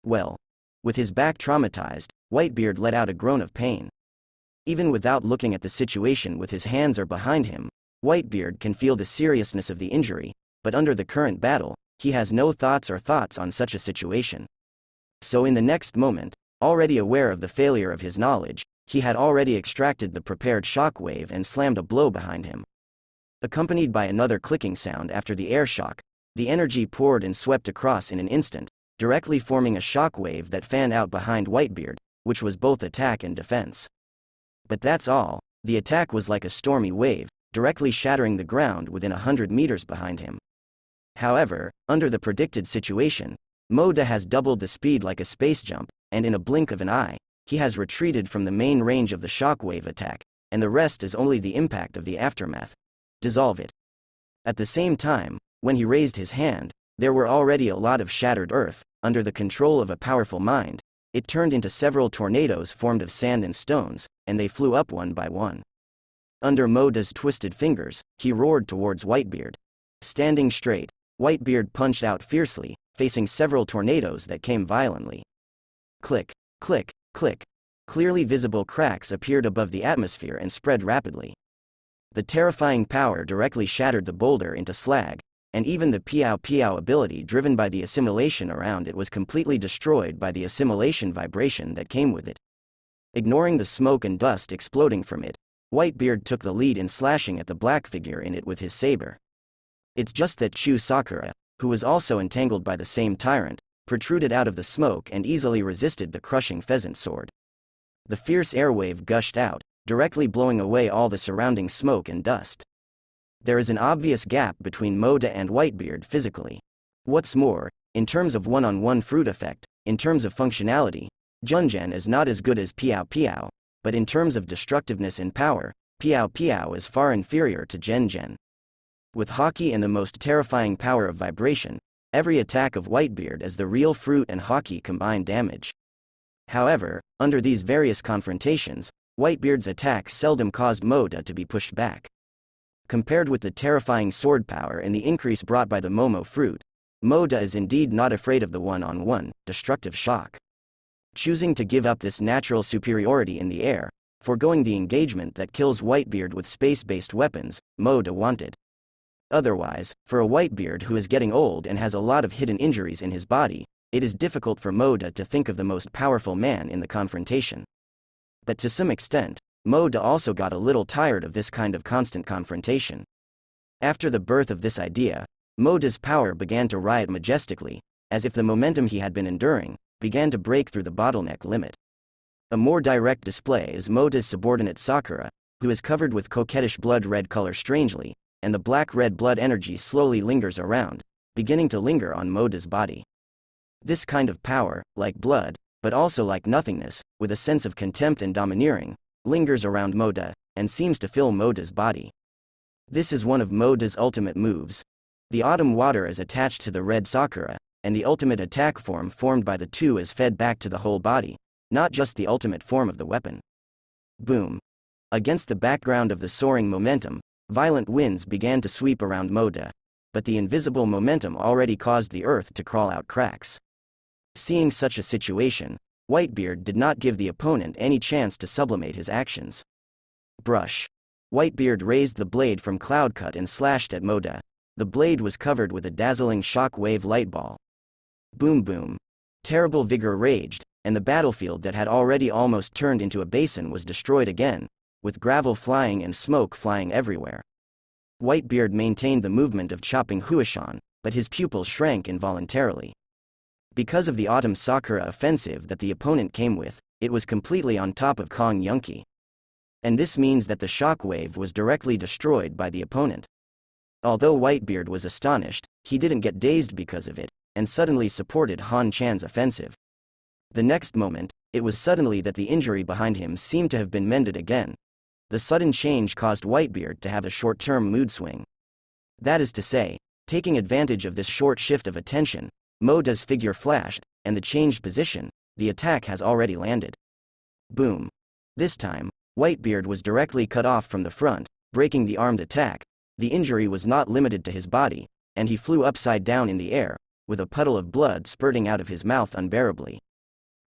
Well. With his back traumatized, Whitebeard let out a groan of pain. Even without looking at the situation with his hands or behind him, Whitebeard can feel the seriousness of the injury, but under the current battle, he has no thoughts on such a situation. So in the next moment, already aware of the failure of his knowledge, he had already extracted the prepared shockwave and slammed a blow behind him. Accompanied by another clicking sound after the air shock, the energy poured and swept across in an instant, directly forming a shockwave that fanned out behind Whitebeard, which was both attack and defense. But that's all. The attack was like a stormy wave, directly shattering the ground within 100 meters behind him. However, under the predicted situation, Moda has doubled the speed like a space jump, and in a blink of an eye, he has retreated from the main range of the shockwave attack, and the rest is only the impact of the aftermath. Dissolve it. At the same time, when he raised his hand, there were already a lot of shattered earth. Under the control of a powerful mind, it turned into several tornadoes formed of sand and stones, and they flew up one by one. Under Moda's twisted fingers, he roared towards Whitebeard. Standing straight, Whitebeard punched out fiercely, facing several tornadoes that came violently. Click, click, click. Clearly visible cracks appeared above the atmosphere and spread rapidly. The terrifying power directly shattered the boulder into slag, and even the Piao ability driven by the assimilation around it was completely destroyed by the assimilation vibration that came with it. Ignoring the smoke and dust exploding from it, Whitebeard took the lead in slashing at the black figure in it with his saber. It's just that Chu Sakura, who was also entangled by the same tyrant, protruded out of the smoke and easily resisted the crushing pheasant sword. The fierce airwave gushed out, directly blowing away all the surrounding smoke and dust. There is an obvious gap between Moda and Whitebeard physically. What's more, in terms of one-on-one fruit effect, in terms of functionality, Junjen is not as good as Piao, but in terms of destructiveness and power, Piao is far inferior to Genjen. With Haki and the most terrifying power of vibration, every attack of Whitebeard is the real fruit and Haki combined damage. However, under these various confrontations, Whitebeard's attacks seldom caused Moda to be pushed back. Compared with the terrifying sword power and the increase brought by the Momo fruit, Moda is indeed not afraid of the one-on-one, destructive shock. Choosing to give up this natural superiority in the air, foregoing the engagement that kills Whitebeard with space-based weapons, Moda wanted. Otherwise, for a Whitebeard who is getting old and has a lot of hidden injuries in his body, it is difficult for Moda to think of the most powerful man in the confrontation. But to some extent, Moda also got a little tired of this kind of constant confrontation. After the birth of this idea, Moda's power began to riot majestically, as if the momentum he had been enduring began to break through the bottleneck limit. A more direct display is Moda's subordinate Sakura, who is covered with coquettish blood-red color strangely, and the black-red blood energy slowly lingers around, beginning to linger on Moda's body. This kind of power, like blood, but also like nothingness, with a sense of contempt and domineering, lingers around Moda, and seems to fill Moda's body. This is one of Moda's ultimate moves. The autumn water is attached to the red Sakura, and the ultimate attack form formed by the two is fed back to the whole body, not just the ultimate form of the weapon. Boom. Against the background of the soaring momentum, violent winds began to sweep around Moda, but the invisible momentum already caused the earth to crawl out cracks. Seeing such a situation, Whitebeard did not give the opponent any chance to sublimate his actions. Brush. Whitebeard raised the blade from Cloud Cut and slashed at Moda. The blade was covered with a dazzling shock-wave light ball. Boom boom. Terrible vigor raged, and the battlefield that had already almost turned into a basin was destroyed again, with gravel flying and smoke flying everywhere. Whitebeard maintained the movement of chopping Huishan, but his pupils shrank involuntarily. Because of the Autumn Sakura offensive that the opponent came with, it was completely on top of Kong Yunki. And this means that the shockwave was directly destroyed by the opponent. Although Whitebeard was astonished, he didn't get dazed because of it, and suddenly supported Han Chan's offensive. The next moment, it was suddenly that the injury behind him seemed to have been mended again. The sudden change caused Whitebeard to have a short-term mood swing. That is to say, taking advantage of this short shift of attention, Moda's figure flashed, and the changed position, the attack has already landed. Boom. This time, Whitebeard was directly cut off from the front, breaking the armed attack. The injury was not limited to his body, and he flew upside down in the air, with a puddle of blood spurting out of his mouth unbearably.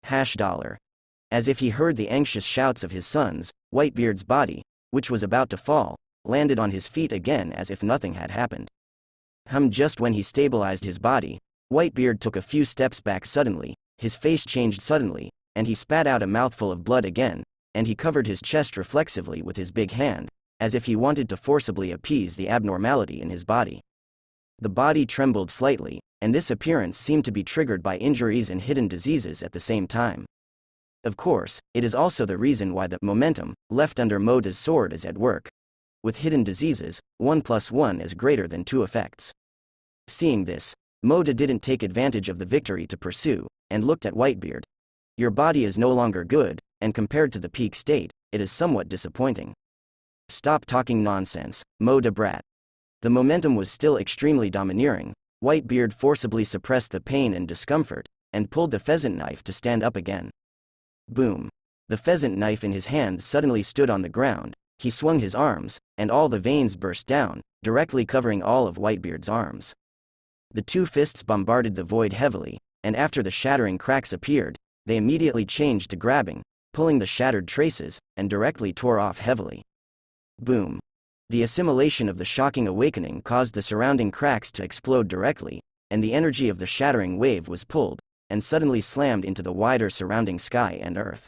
$. As if he heard the anxious shouts of his sons, Whitebeard's body, which was about to fall, landed on his feet again as if nothing had happened. Just when he stabilized his body, Whitebeard took a few steps back suddenly, his face changed suddenly, and he spat out a mouthful of blood again, and he covered his chest reflexively with his big hand, as if he wanted to forcibly appease the abnormality in his body. The body trembled slightly, and this appearance seemed to be triggered by injuries and hidden diseases at the same time. Of course, it is also the reason why the momentum left under Moda's sword is at work. With hidden diseases, 1 + 1 is greater than 2 effects. Seeing this, Moda didn't take advantage of the victory to pursue, and looked at Whitebeard. Your body is no longer good, and compared to the peak state, it is somewhat disappointing. Stop talking nonsense, Moda brat. The momentum was still extremely domineering. Whitebeard forcibly suppressed the pain and discomfort, and pulled the pheasant knife to stand up again. Boom. The pheasant knife in his hand suddenly stood on the ground, he swung his arms, and all the veins burst down, directly covering all of Whitebeard's arms. The two fists bombarded the void heavily, and after the shattering cracks appeared, they immediately changed to grabbing, pulling the shattered traces, and directly tore off heavily. Boom. The assimilation of the shocking awakening caused the surrounding cracks to explode directly, and the energy of the shattering wave was pulled, and suddenly slammed into the wider surrounding sky and earth.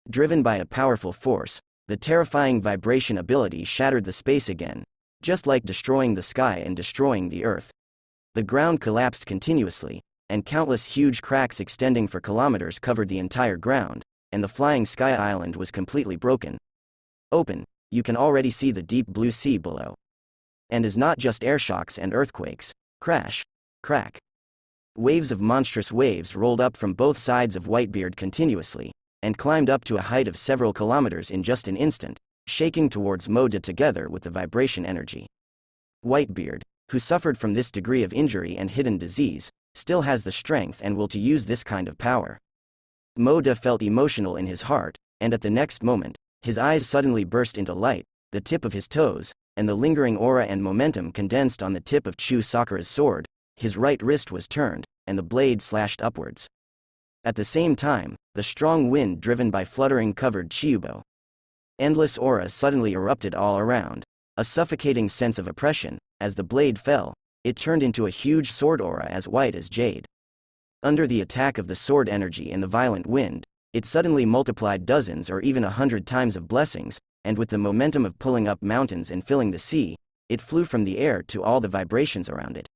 Driven by a powerful force, the terrifying vibration ability shattered the space again, just like destroying the sky and destroying the earth. The ground collapsed continuously, and countless huge cracks extending for kilometers covered the entire ground, and the flying sky island was completely broken open. You can already see the deep blue sea below. And is not just airshocks and earthquakes. Crash. Crack. Waves of monstrous waves rolled up from both sides of Whitebeard continuously, and climbed up to a height of several kilometers in just an instant, shaking towards Moda together with the vibration energy. Whitebeard, who suffered from this degree of injury and hidden disease, still has the strength and will to use this kind of power. Moda felt emotional in his heart, and at the next moment, his eyes suddenly burst into light, the tip of his toes, and the lingering aura and momentum condensed on the tip of Sakura's sword. His right wrist was turned, and the blade slashed upwards. At the same time, the strong wind driven by fluttering covered Qiwuhai. Endless aura suddenly erupted all around, a suffocating sense of oppression. As the blade fell, it turned into a huge sword aura as white as jade. Under the attack of the sword energy and the violent wind, it suddenly multiplied dozens or even 100 times of blessings, and with the momentum of pulling up mountains and filling the sea, it flew from the air to all the vibrations around it.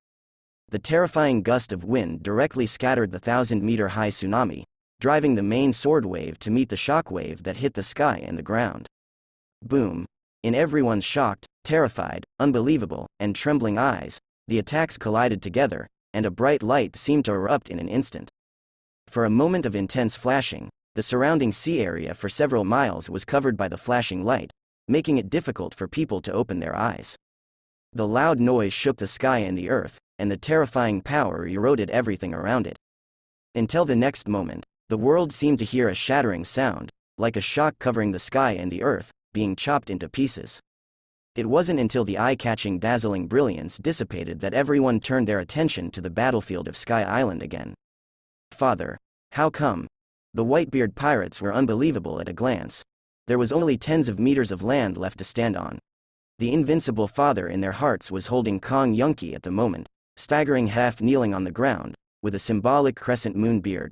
The terrifying gust of wind directly scattered the 1,000-meter-high tsunami, driving the main sword wave to meet the shock wave that hit the sky and the ground. Boom. In everyone's shocked, terrified, unbelievable, and trembling eyes, the attacks collided together, and a bright light seemed to erupt in an instant. For a moment of intense flashing, the surrounding sea area for several miles was covered by the flashing light, making it difficult for people to open their eyes. The loud noise shook the sky and the earth, and the terrifying power eroded everything around it. Until the next moment, the world seemed to hear a shattering sound, like a shock covering the sky and the earth, being chopped into pieces. It wasn't until the eye-catching dazzling brilliance dissipated that everyone turned their attention to the battlefield of Sky Island again. Father, how come? The Whitebeard pirates were unbelievable at a glance. There was only tens of meters of land left to stand on. The invincible father in their hearts was holding Kong Yunki at the moment, staggering half-kneeling on the ground, with a symbolic crescent moon beard.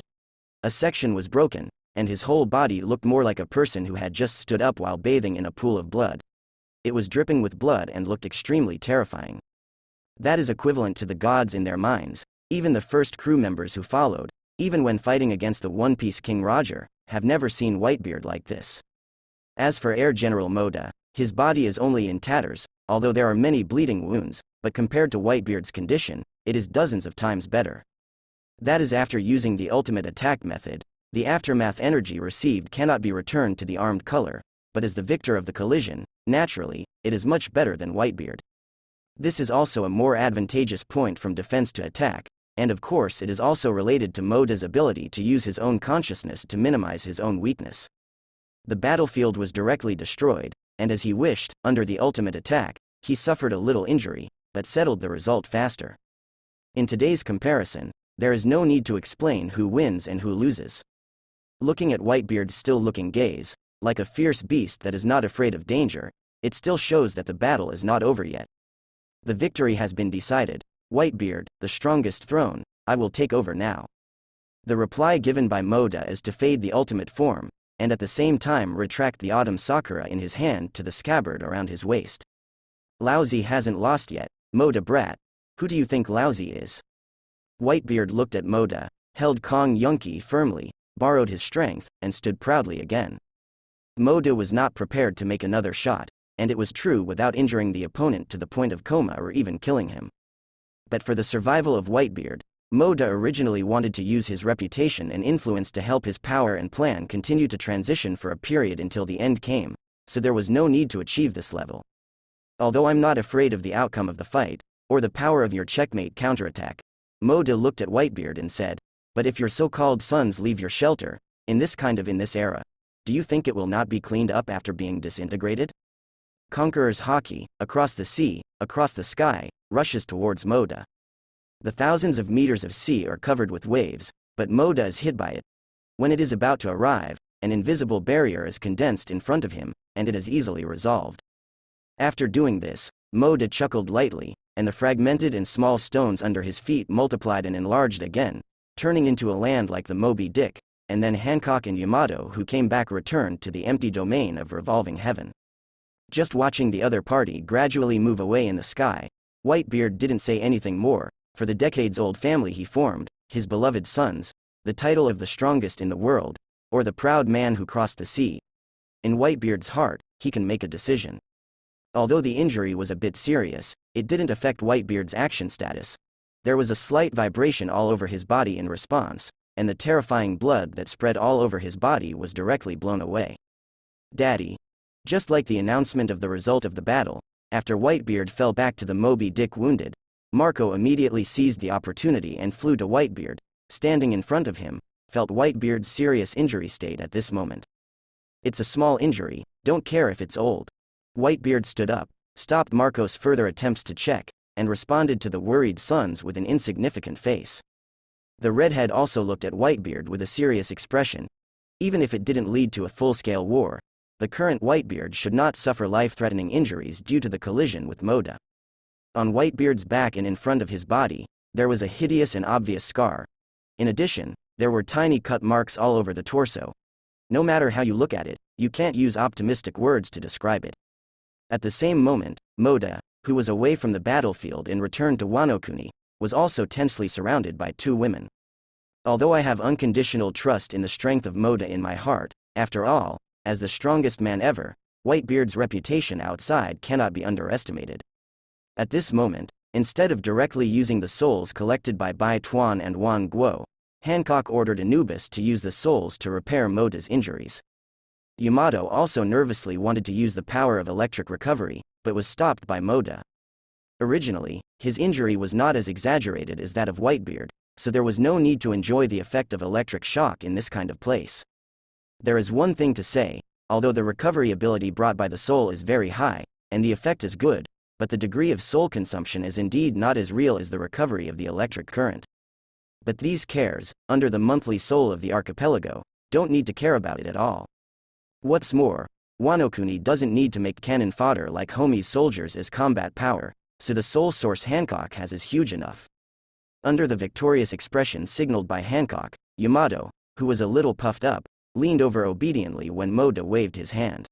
A section was broken, and his whole body looked more like a person who had just stood up while bathing in a pool of blood. It was dripping with blood and looked extremely terrifying. That is equivalent to the gods in their minds. Even the first crew members who followed, even when fighting against the One Piece King Roger, have never seen Whitebeard like this. As for Air General Moda, his body is only in tatters, although there are many bleeding wounds, but compared to Whitebeard's condition, it is dozens of times better. That is after using the ultimate attack method. The aftermath energy received cannot be returned to the armed color, but as the victor of the collision, naturally, it is much better than Whitebeard. This is also a more advantageous point from defense to attack, and of course it is also related to Moda's ability to use his own consciousness to minimize his own weakness. The battlefield was directly destroyed, and as he wished, under the ultimate attack, he suffered a little injury, but settled the result faster. In today's comparison, there is no need to explain who wins and who loses. Looking at Whitebeard's still-looking gaze, like a fierce beast that is not afraid of danger, it still shows that the battle is not over yet. The victory has been decided. Whitebeard, the strongest throne, I will take over now. The reply given by Moda is to fade the ultimate form, and at the same time retract the autumn sakura in his hand to the scabbard around his waist. Laozi hasn't lost yet, Moda brat. Who do you think Laozi is? Whitebeard looked at Moda, held Kong Yunki firmly, borrowed his strength, and stood proudly again. Moda was not prepared to make another shot, and it was true without injuring the opponent to the point of coma or even killing him. But for the survival of Whitebeard, Moda originally wanted to use his reputation and influence to help his power and plan continue to transition for a period until the end came, so there was no need to achieve this level. Although I'm not afraid of the outcome of the fight, or the power of your checkmate counterattack, Moda looked at Whitebeard and said, but if your so-called sons leave your shelter, in this era, do you think it will not be cleaned up after being disintegrated? Conqueror's haki, across the sea, across the sky, rushes towards Moda. The thousands of meters of sea are covered with waves, but Moda is hit by it. When it is about to arrive, an invisible barrier is condensed in front of him, and it is easily resolved. After doing this, Moda chuckled lightly, and the fragmented and small stones under his feet multiplied and enlarged again, turning into a land like the Moby Dick, and then Hancock and Yamato who came back returned to the empty domain of revolving heaven. Just watching the other party gradually move away in the sky, Whitebeard didn't say anything more. For the decades-old family he formed, his beloved sons, the title of the strongest in the world, or the proud man who crossed the sea. In Whitebeard's heart, he can make a decision. Although the injury was a bit serious, it didn't affect Whitebeard's action status. There was a slight vibration all over his body in response, and the terrifying blood that spread all over his body was directly blown away. Daddy. Just like the announcement of the result of the battle, after Whitebeard fell back to the Moby Dick wounded, Marco immediately seized the opportunity and flew to Whitebeard, standing in front of him, felt Whitebeard's serious injury state at this moment. It's a small injury, don't care if it's old. Whitebeard stood up, stopped Marco's further attempts to check, and responded to the worried sons with an insignificant face. The redhead also looked at Whitebeard with a serious expression. Even if it didn't lead to a full-scale war, the current Whitebeard should not suffer life-threatening injuries due to the collision with Moda. On Whitebeard's back and in front of his body, there was a hideous and obvious scar. In addition, there were tiny cut marks all over the torso. No matter how you look at it, you can't use optimistic words to describe it. At the same moment, Moda, who was away from the battlefield and returned to Wano-kuni, was also tensely surrounded by two women. Although I have unconditional trust in the strength of Moda in my heart, after all, as the strongest man ever, Whitebeard's reputation outside cannot be underestimated. At this moment, instead of directly using the souls collected by Bai Tuan and Wan Guo, Hancock ordered Anubis to use the souls to repair Moda's injuries. Yamato also nervously wanted to use the power of electric recovery, but was stopped by Moda. Originally, his injury was not as exaggerated as that of Whitebeard, so there was no need to enjoy the effect of electric shock in this kind of place. There is one thing to say, although the recovery ability brought by the soul is very high, and the effect is good, but the degree of soul consumption is indeed not as real as the recovery of the electric current. But these cares, under the monthly soul of the archipelago, don't need to care about it at all. What's more, Wano-kuni doesn't need to make cannon fodder like Homie's soldiers as combat power, so the soul source Hancock has is huge enough. Under the victorious expression signaled by Hancock, Yamato, who was a little puffed up, leaned over obediently when Moda waved his hand.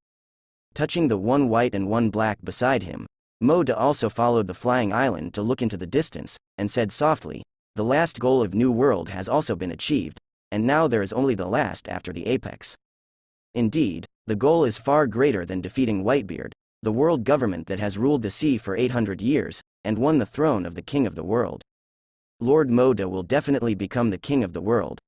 Touching the one white and one black beside him, Moda also followed the flying island to look into the distance, and said softly, the last goal of New World has also been achieved, and now there is only the last after the apex. Indeed, the goal is far greater than defeating Whitebeard, the world government that has ruled the sea for 800 years, and won the throne of the king of the world. Lord Moda will definitely become the king of the world.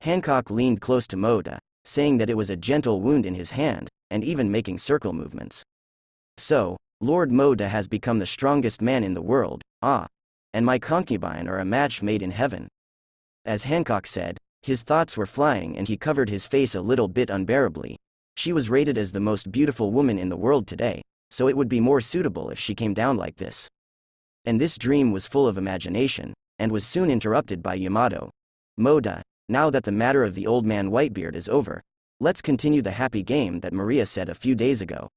Hancock leaned close to Moda, saying that it was a gentle wound in his hand, and even making circle movements. So, Lord Moda has become the strongest man in the world, and my concubine are a match made in heaven. As Hancock said, his thoughts were flying and he covered his face a little bit unbearably. She was rated as the most beautiful woman in the world today, so it would be more suitable if she came down like this. And this dream was full of imagination, and was soon interrupted by Yamato. Moda, now that the matter of the old man Whitebeard is over, let's continue the happy game that Maria said a few days ago.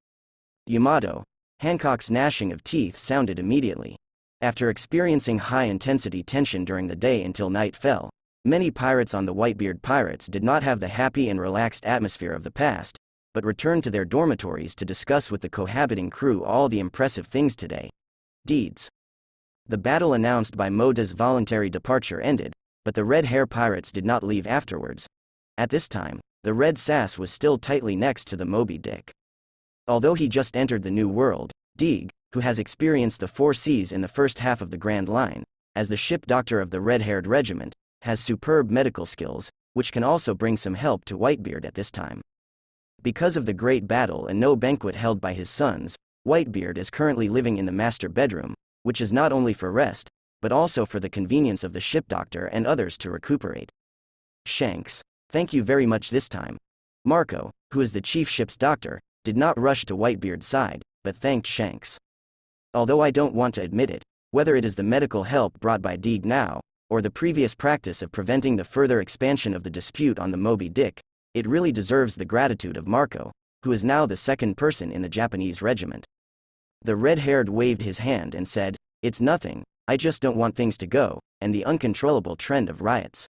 Yamato. Hancock's gnashing of teeth sounded immediately. After experiencing high-intensity tension during the day until night fell, many pirates on the Whitebeard Pirates did not have the happy and relaxed atmosphere of the past, but returned to their dormitories to discuss with the cohabiting crew all the impressive things today. Deeds. The battle announced by Moda's voluntary departure ended, but the Red Hair Pirates did not leave afterwards. At this time, the Red Sass was still tightly next to the Moby Dick. Although he just entered the New World, Deeg, who has experienced the 4 seas in the first half of the Grand Line, as the ship doctor of the Red-Haired Regiment, has superb medical skills, which can also bring some help to Whitebeard at this time. Because of the great battle and no banquet held by his sons, Whitebeard is currently living in the master bedroom, which is not only for rest, but also for the convenience of the ship doctor and others to recuperate. Shanks. Thank you very much this time. Marco, who is the chief ship's doctor, did not rush to Whitebeard's side, but thanked Shanks. Although I don't want to admit it, whether it is the medical help brought by Deeg now, or the previous practice of preventing the further expansion of the dispute on the Moby Dick, it really deserves the gratitude of Marco, who is now the second person in the Japanese regiment. The red-haired waved his hand and said, "It's nothing, I just don't want things to go," and the uncontrollable trend of riots.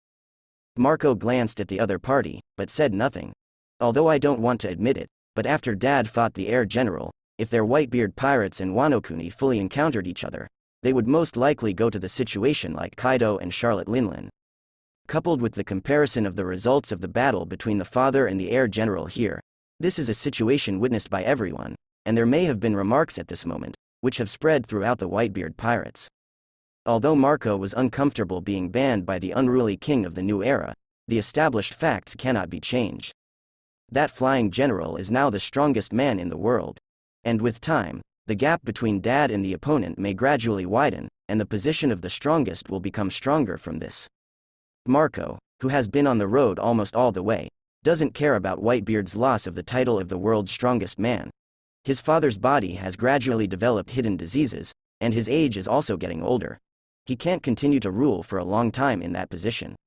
Marco glanced at the other party, but said nothing. Although I don't want to admit it, but after Dad fought the Air General, if their Whitebeard pirates and Wano-kuni fully encountered each other, they would most likely go to the situation like Kaido and Charlotte Linlin. Coupled with the comparison of the results of the battle between the father and the Air General here, this is a situation witnessed by everyone, and there may have been remarks at this moment, which have spread throughout the Whitebeard pirates. Although Marco was uncomfortable being banned by the unruly king of the new era, the established facts cannot be changed. That flying general is now the strongest man in the world. And with time, the gap between Dad and the opponent may gradually widen, and the position of the strongest will become stronger from this. Marco, who has been on the road almost all the way, doesn't care about Whitebeard's loss of the title of the world's strongest man. His father's body has gradually developed hidden diseases, and his age is also getting older. He can't continue to rule for a long time in that position.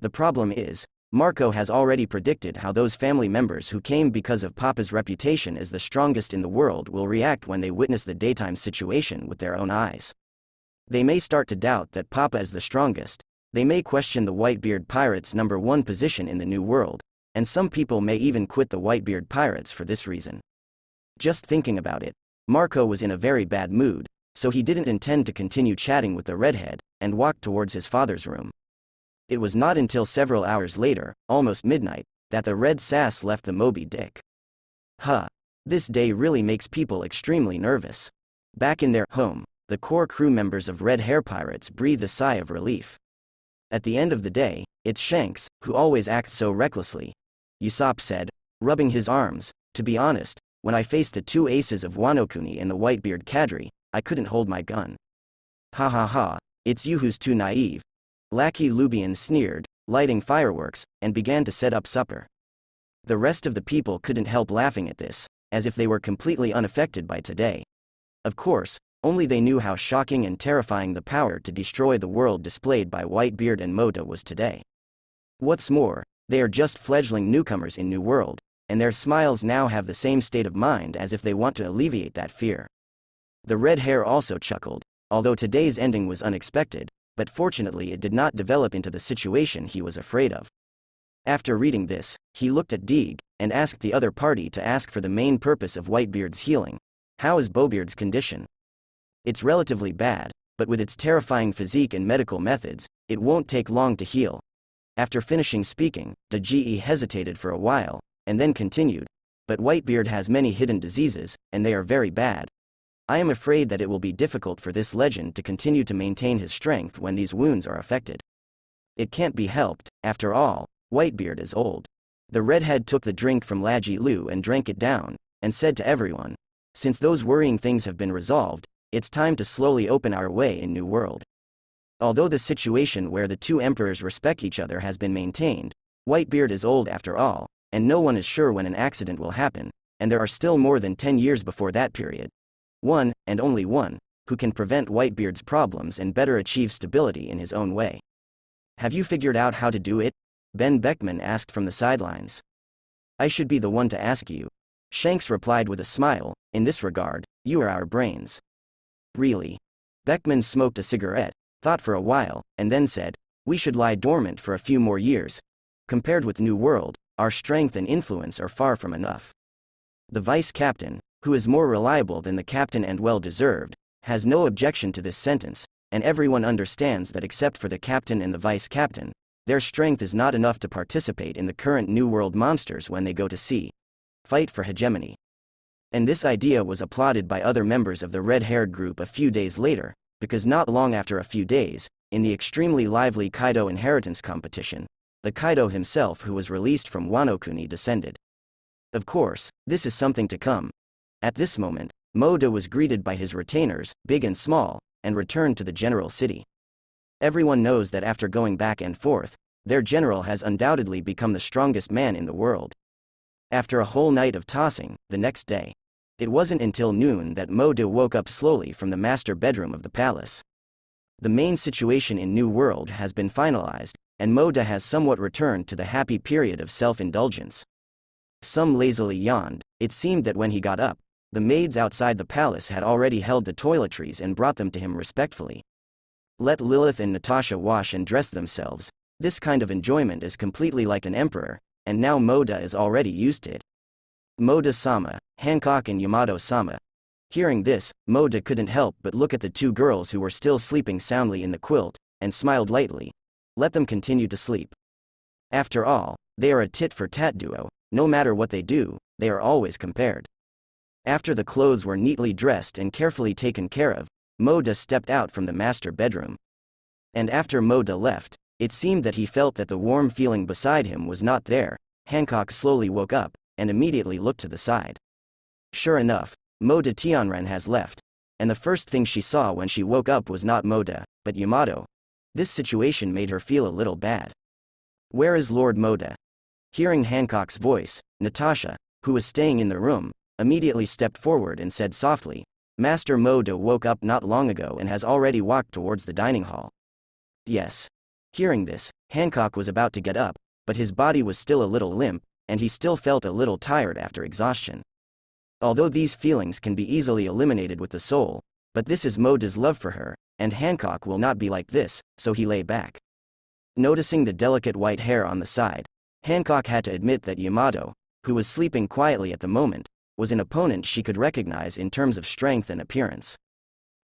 The problem is, Marco has already predicted how those family members who came because of Papa's reputation as the strongest in the world will react when they witness the daytime situation with their own eyes. They may start to doubt that Papa is the strongest, they may question the Whitebeard Pirates' #1 position in the New World, and some people may even quit the Whitebeard Pirates for this reason. Just thinking about it, Marco was in a very bad mood, so he didn't intend to continue chatting with the redhead, and walked towards his father's room. It was not until several hours later, almost midnight, that the Red Sass left the Moby Dick. This day really makes people extremely nervous. Back in their home, the core crew members of Red Hair Pirates breathed a sigh of relief. At the end of the day, it's Shanks, who always acts so recklessly, Usopp said, rubbing his arms. To be honest, when I faced the 2 aces of Wano-kuni and the Whitebeard cadre, I couldn't hold my gun. Ha ha ha, it's you who's too naive. Lackey Lubian sneered, lighting fireworks, and began to set up supper. The rest of the people couldn't help laughing at this, as if they were completely unaffected by today. Of course, only they knew how shocking and terrifying the power to destroy the world displayed by Whitebeard and Moda was today. What's more, they are just fledgling newcomers in New World, and their smiles now have the same state of mind as if they want to alleviate that fear. The red hair also chuckled, although today's ending was unexpected, but fortunately it did not develop into the situation he was afraid of. After reading this, he looked at Deeg, and asked the other party to ask for the main purpose of Whitebeard's healing. How is Bowbeard's condition? It's relatively bad, but with its terrifying physique and medical methods, it won't take long to heal. After finishing speaking, Deji hesitated for a while, and then continued, but Whitebeard has many hidden diseases, and they are very bad. I am afraid that it will be difficult for this legend to continue to maintain his strength when these wounds are affected. It can't be helped, after all, Whitebeard is old. The redhead took the drink from Laji Lu and drank it down, and said to everyone, since those worrying things have been resolved, it's time to slowly open our way in New World. Although the situation where the 2 emperors respect each other has been maintained, Whitebeard is old after all, and no one is sure when an accident will happen, and there are still more than 10 years before that period. One, and only one, who can prevent Whitebeard's problems and better achieve stability in his own way. Have you figured out how to do it? Ben Beckman asked from the sidelines. I should be the one to ask you. Shanks replied with a smile, in this regard, you are our brains. Really? Beckman smoked a cigarette, thought for a while, and then said, we should lie dormant for a few more years. Compared with New World, our strength and influence are far from enough. The vice captain, who is more reliable than the captain and well-deserved, has no objection to this sentence, and everyone understands that except for the captain and the vice captain, their strength is not enough to participate in the current New World monsters when they go to sea. Fight for hegemony. And this idea was applauded by other members of the red-haired group a few days later, because not long after a few days, in the extremely lively Kaido inheritance competition, the Kaido himself who was released from Wano Kuni descended. Of course, this is something to come. At this moment, Moda was greeted by his retainers, big and small, and returned to the general city. Everyone knows that after going back and forth, their general has undoubtedly become the strongest man in the world. After a whole night of tossing, the next day, it wasn't until noon that Moda woke up slowly from the master bedroom of the palace. The main situation in New World has been finalized, and Moda has somewhat returned to the happy period of self-indulgence. Some lazily yawned. It seemed that when he got up, the maids outside the palace had already held the toiletries and brought them to him respectfully. Let Lilith and Natasha wash and dress themselves. This kind of enjoyment is completely like an emperor, and now Moda is already used to it. Moda-sama, Hancock and Yamato-sama. Hearing this, Moda couldn't help but look at the two girls who were still sleeping soundly in the quilt, and smiled lightly. Let them continue to sleep. After all, they are a tit-for-tat duo. No matter what they do, they are always compared. After the clothes were neatly dressed and carefully taken care of, Moda stepped out from the master bedroom. And after Moda left, it seemed that he felt that the warm feeling beside him was not there. Hancock slowly woke up, and immediately looked to the side. Sure enough, Moda Tianren has left, and the first thing she saw when she woke up was not Moda, but Yamato. This situation made her feel a little bad. Where is Lord Moda? Hearing Hancock's voice, Natasha, who was staying in the room, immediately stepped forward and said softly, Master Moda woke up not long ago and has already walked towards the dining hall. Yes. Hearing this, Hancock was about to get up, but his body was still a little limp, and he still felt a little tired after exhaustion. Although these feelings can be easily eliminated with the soul, but this is Moda's love for her, and Hancock will not be like this, so he lay back. Noticing the delicate white hair on the side, Hancock had to admit that Yamato, who was sleeping quietly at the moment, was an opponent she could recognize in terms of strength and appearance.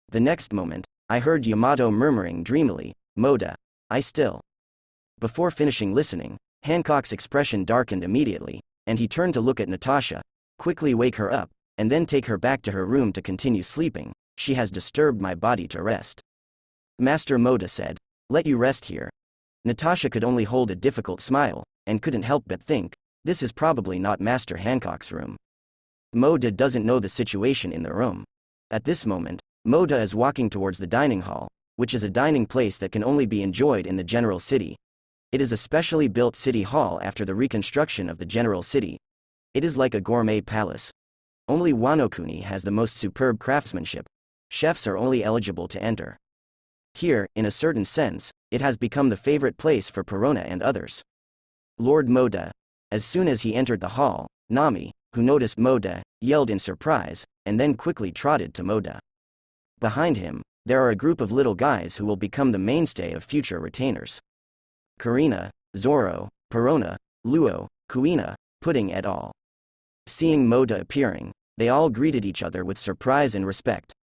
The next moment, I heard Yamato murmuring dreamily, Moda, I still. Before finishing listening, Hancock's expression darkened immediately, and he turned to look at Natasha, quickly wake her up, and then take her back to her room to continue sleeping. She has disturbed my body to rest. Master Moda said, let you rest here. Natasha could only hold a difficult smile, and couldn't help but think, this is probably not Master Hancock's room. Moda doesn't know the situation in the room. At this moment, Moda is walking towards the dining hall, which is a dining place that can only be enjoyed in the general city. It is a specially built city hall after the reconstruction of the general city. It is like a gourmet palace. Only Wano Kuni has the most superb craftsmanship. Chefs are only eligible to enter. Here, in a certain sense, it has become the favorite place for Perona and others. Lord Moda. As soon as he entered the hall, Nami, who noticed Moda, yelled in surprise, and then quickly trotted to Moda. Behind him, there are a group of little guys who will become the mainstay of future retainers. Karina, Zoro, Perona, Luo, Kuina, Pudding et al. Seeing Moda appearing, they all greeted each other with surprise and respect.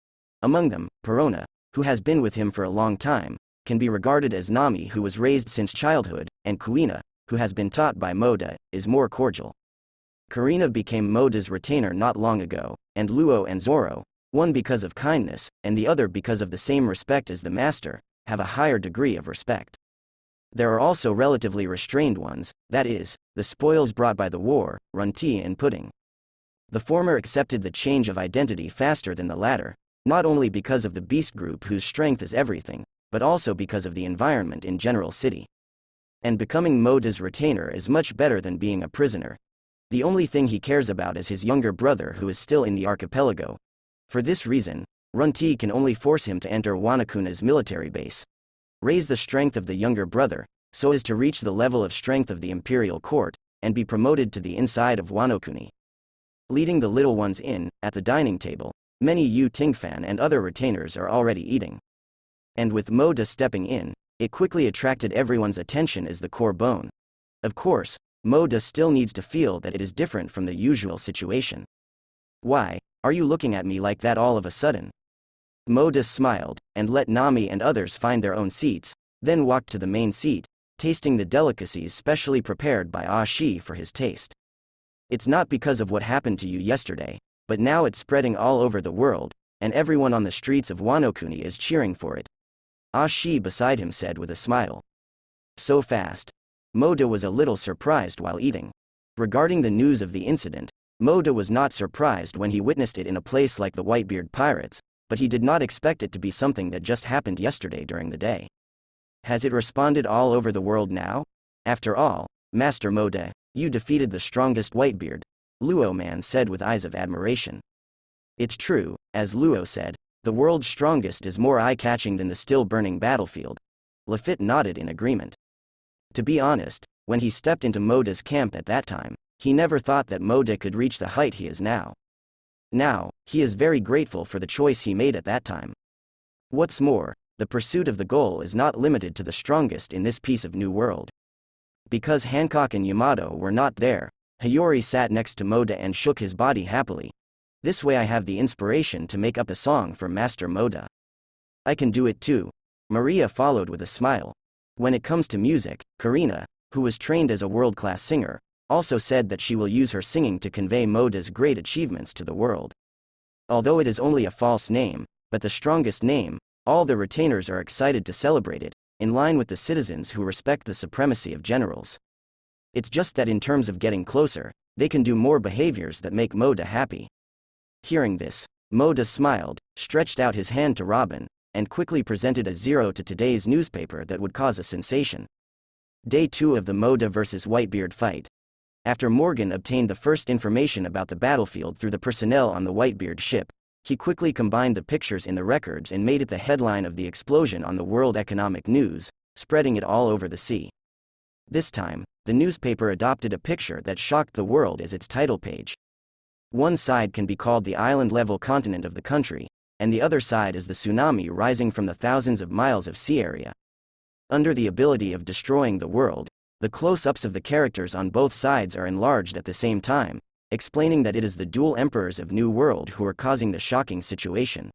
Among them, Perona, who has been with him for a long time, can be regarded as Nami, who was raised since childhood, and Kuina, who has been taught by Moda, is more cordial. Karina became Moda's retainer not long ago, and Luo and Zoro, one because of kindness, and the other because of the same respect as the master, have a higher degree of respect. There are also relatively restrained ones, that is, the spoils brought by the war, Runti and Pudding. The former accepted the change of identity faster than the latter, not only because of the beast group whose strength is everything, but also because of the environment in General City. And becoming Moda's retainer is much better than being a prisoner. The only thing he cares about is his younger brother who is still in the archipelago. For this reason, Runti can only force him to enter Wanokuna's military base. Raise the strength of the younger brother, so as to reach the level of strength of the imperial court, and be promoted to the inside of Wanokuni. Leading the little ones in, at the dining table, many Yu Tingfan and other retainers are already eating. And with Moda stepping in, it quickly attracted everyone's attention as the core bone. Of course, Moda still needs to feel that it is different from the usual situation. Why are you looking at me like that all of a sudden? Moda smiled, and let Nami and others find their own seats, then walked to the main seat, tasting the delicacies specially prepared by Ashi for his taste. It's not because of what happened to you yesterday, but now it's spreading all over the world, and everyone on the streets of Wanokuni is cheering for it. Ashi beside him said with a smile. So fast. Moda was a little surprised while eating. Regarding the news of the incident, Moda was not surprised when he witnessed it in a place like the Whitebeard Pirates, but he did not expect it to be something that just happened yesterday during the day. Has it responded all over the world now? After all, Master Moda, you defeated the strongest Whitebeard, Luo man said with eyes of admiration. It's true, as Luo said, the world's strongest is more eye-catching than the still-burning battlefield. Lafitte nodded in agreement. To be honest, when he stepped into Moda's camp at that time, he never thought that Moda could reach the height he is now. Now, he is very grateful for the choice he made at that time. What's more, the pursuit of the goal is not limited to the strongest in this piece of new world. Because Hancock and Yamato were not there, Hyori sat next to Moda and shook his body happily. This way I have the inspiration to make up a song for Master Moda. I can do it too. Maria followed with a smile. When it comes to music, Karina, who was trained as a world-class singer, also said that she will use her singing to convey Moda's great achievements to the world. Although it is only a false name, but the strongest name, all the retainers are excited to celebrate it, in line with the citizens who respect the supremacy of generals. It's just that in terms of getting closer, they can do more behaviors that make Moda happy. Hearing this, Moda smiled, stretched out his hand to Robin, and quickly presented a 0 to today's newspaper that would cause a sensation. Day 2 of the Moda vs. Whitebeard fight. After Morgan obtained the first information about the battlefield through the personnel on the Whitebeard ship, he quickly combined the pictures in the records and made it the headline of the explosion on the World Economic News, spreading it all over the sea. This time, the newspaper adopted a picture that shocked the world as its title page. One side can be called the island-level continent of the country, and the other side is the tsunami rising from the thousands of miles of sea area. Under the ability of destroying the world, the close-ups of the characters on both sides are enlarged at the same time, explaining that it is the dual emperors of New World who are causing the shocking situation.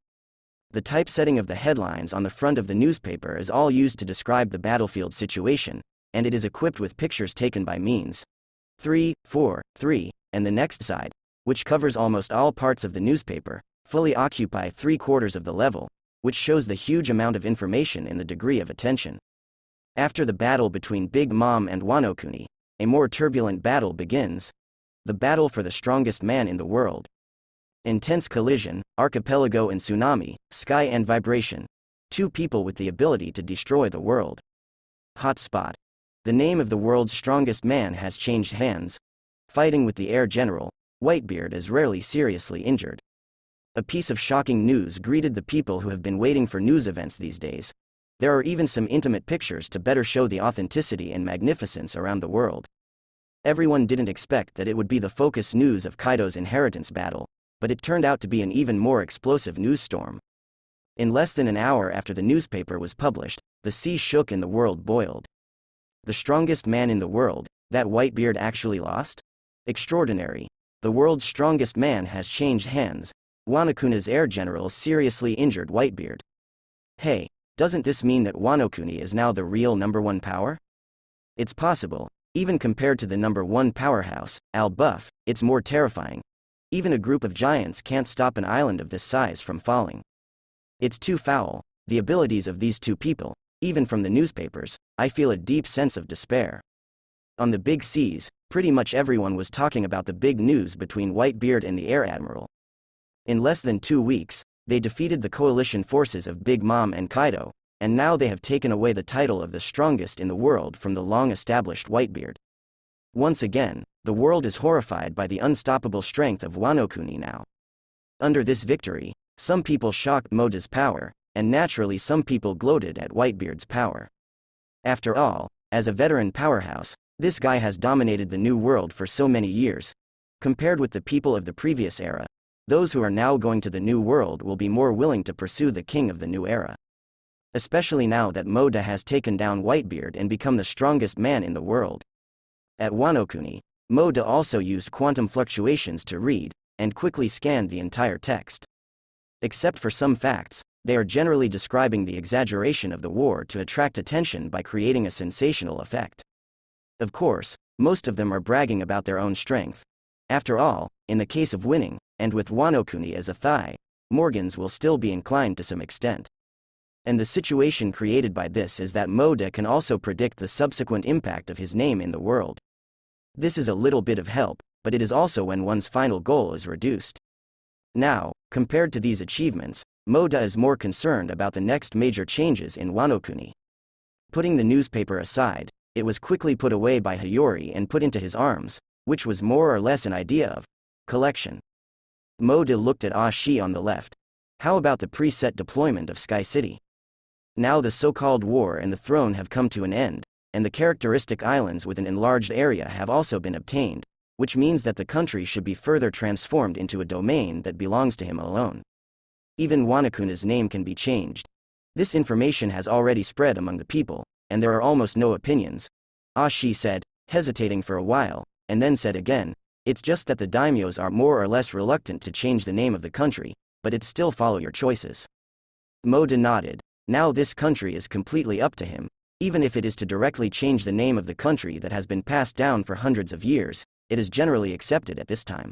The typesetting of the headlines on the front of the newspaper is all used to describe the battlefield situation, and it is equipped with pictures taken by means 3, 4, 3, and the next side, which covers almost all parts of the newspaper, fully occupy 3/4 of the level, which shows the huge amount of information and the degree of attention. After the battle between Big Mom and Wanokuni, a more turbulent battle begins. The battle for the strongest man in the world. Intense collision, archipelago and tsunami, sky and vibration. Two people with the ability to destroy the world. Hotspot. The name of the world's strongest man has changed hands. Fighting with the air general, Whitebeard is rarely seriously injured. A piece of shocking news greeted the people who have been waiting for news events these days. There are even some intimate pictures to better show the authenticity and magnificence around the world. Everyone didn't expect that it would be the focus news of Kaido's inheritance battle, but it turned out to be an even more explosive news storm. In less than an hour after the newspaper was published, the sea shook and the world boiled. The strongest man in the world, that Whitebeard actually lost? Extraordinary. The world's strongest man has changed hands. Wanokuna's air general seriously injured Whitebeard. Hey, doesn't this mean that Wanokuni is now the real #1 power? It's possible. Even compared to the #1 powerhouse, Al-Buff, it's more terrifying. Even a group of giants can't stop an island of this size from falling. It's too foul. The abilities of these two people, even from the newspapers, I feel a deep sense of despair. On the big seas, pretty much everyone was talking about the big news between Whitebeard and the Air Admiral. In less than 2 weeks, they defeated the coalition forces of Big Mom and Kaido, and now they have taken away the title of the strongest in the world from the long-established Whitebeard. Once again, the world is horrified by the unstoppable strength of Wanokuni now. Under this victory, Some people shocked Moda's power, and naturally some people gloated at Whitebeard's power. After all, as a veteran powerhouse, this guy has dominated the New World for so many years. Compared with the people of the previous era, those who are now going to the New World will be more willing to pursue the king of the new era. Especially now that Moda has taken down Whitebeard and become the strongest man in the world. At Wano-kuni, Moda also used quantum fluctuations to read, and quickly scanned the entire text. Except for some facts, they are generally describing the exaggeration of the war to attract attention by creating a sensational effect. Of course, most of them are bragging about their own strength. After all, in the case of winning, and with Wano-kuni as a thigh, Morgans will still be inclined to some extent. And the situation created by this is that Moda can also predict the subsequent impact of his name in the world. This is a little bit of help, but it is also when one's final goal is reduced. Now, compared to these achievements, Moda is more concerned about the next major changes in Wano-kuni. Putting the newspaper aside, it was quickly put away by Hyori and put into his arms, which was more or less an idea of collection. Moda looked at Ashi on the left. How about the preset deployment of Sky City? Now the so-called war and the throne have come to an end, and the characteristic islands with an enlarged area have also been obtained, which means that the country should be further transformed into a domain that belongs to him alone. Even Wanakuna's name can be changed. This information has already spread among the people, and there are almost no opinions. Ashi said, hesitating for a while, and then said again, it's just that the daimyos are more or less reluctant to change the name of the country, but it's still follow your choices. Moda nodded. Now this country is completely up to him, even if it is to directly change the name of the country that has been passed down for hundreds of years, it is generally accepted at this time.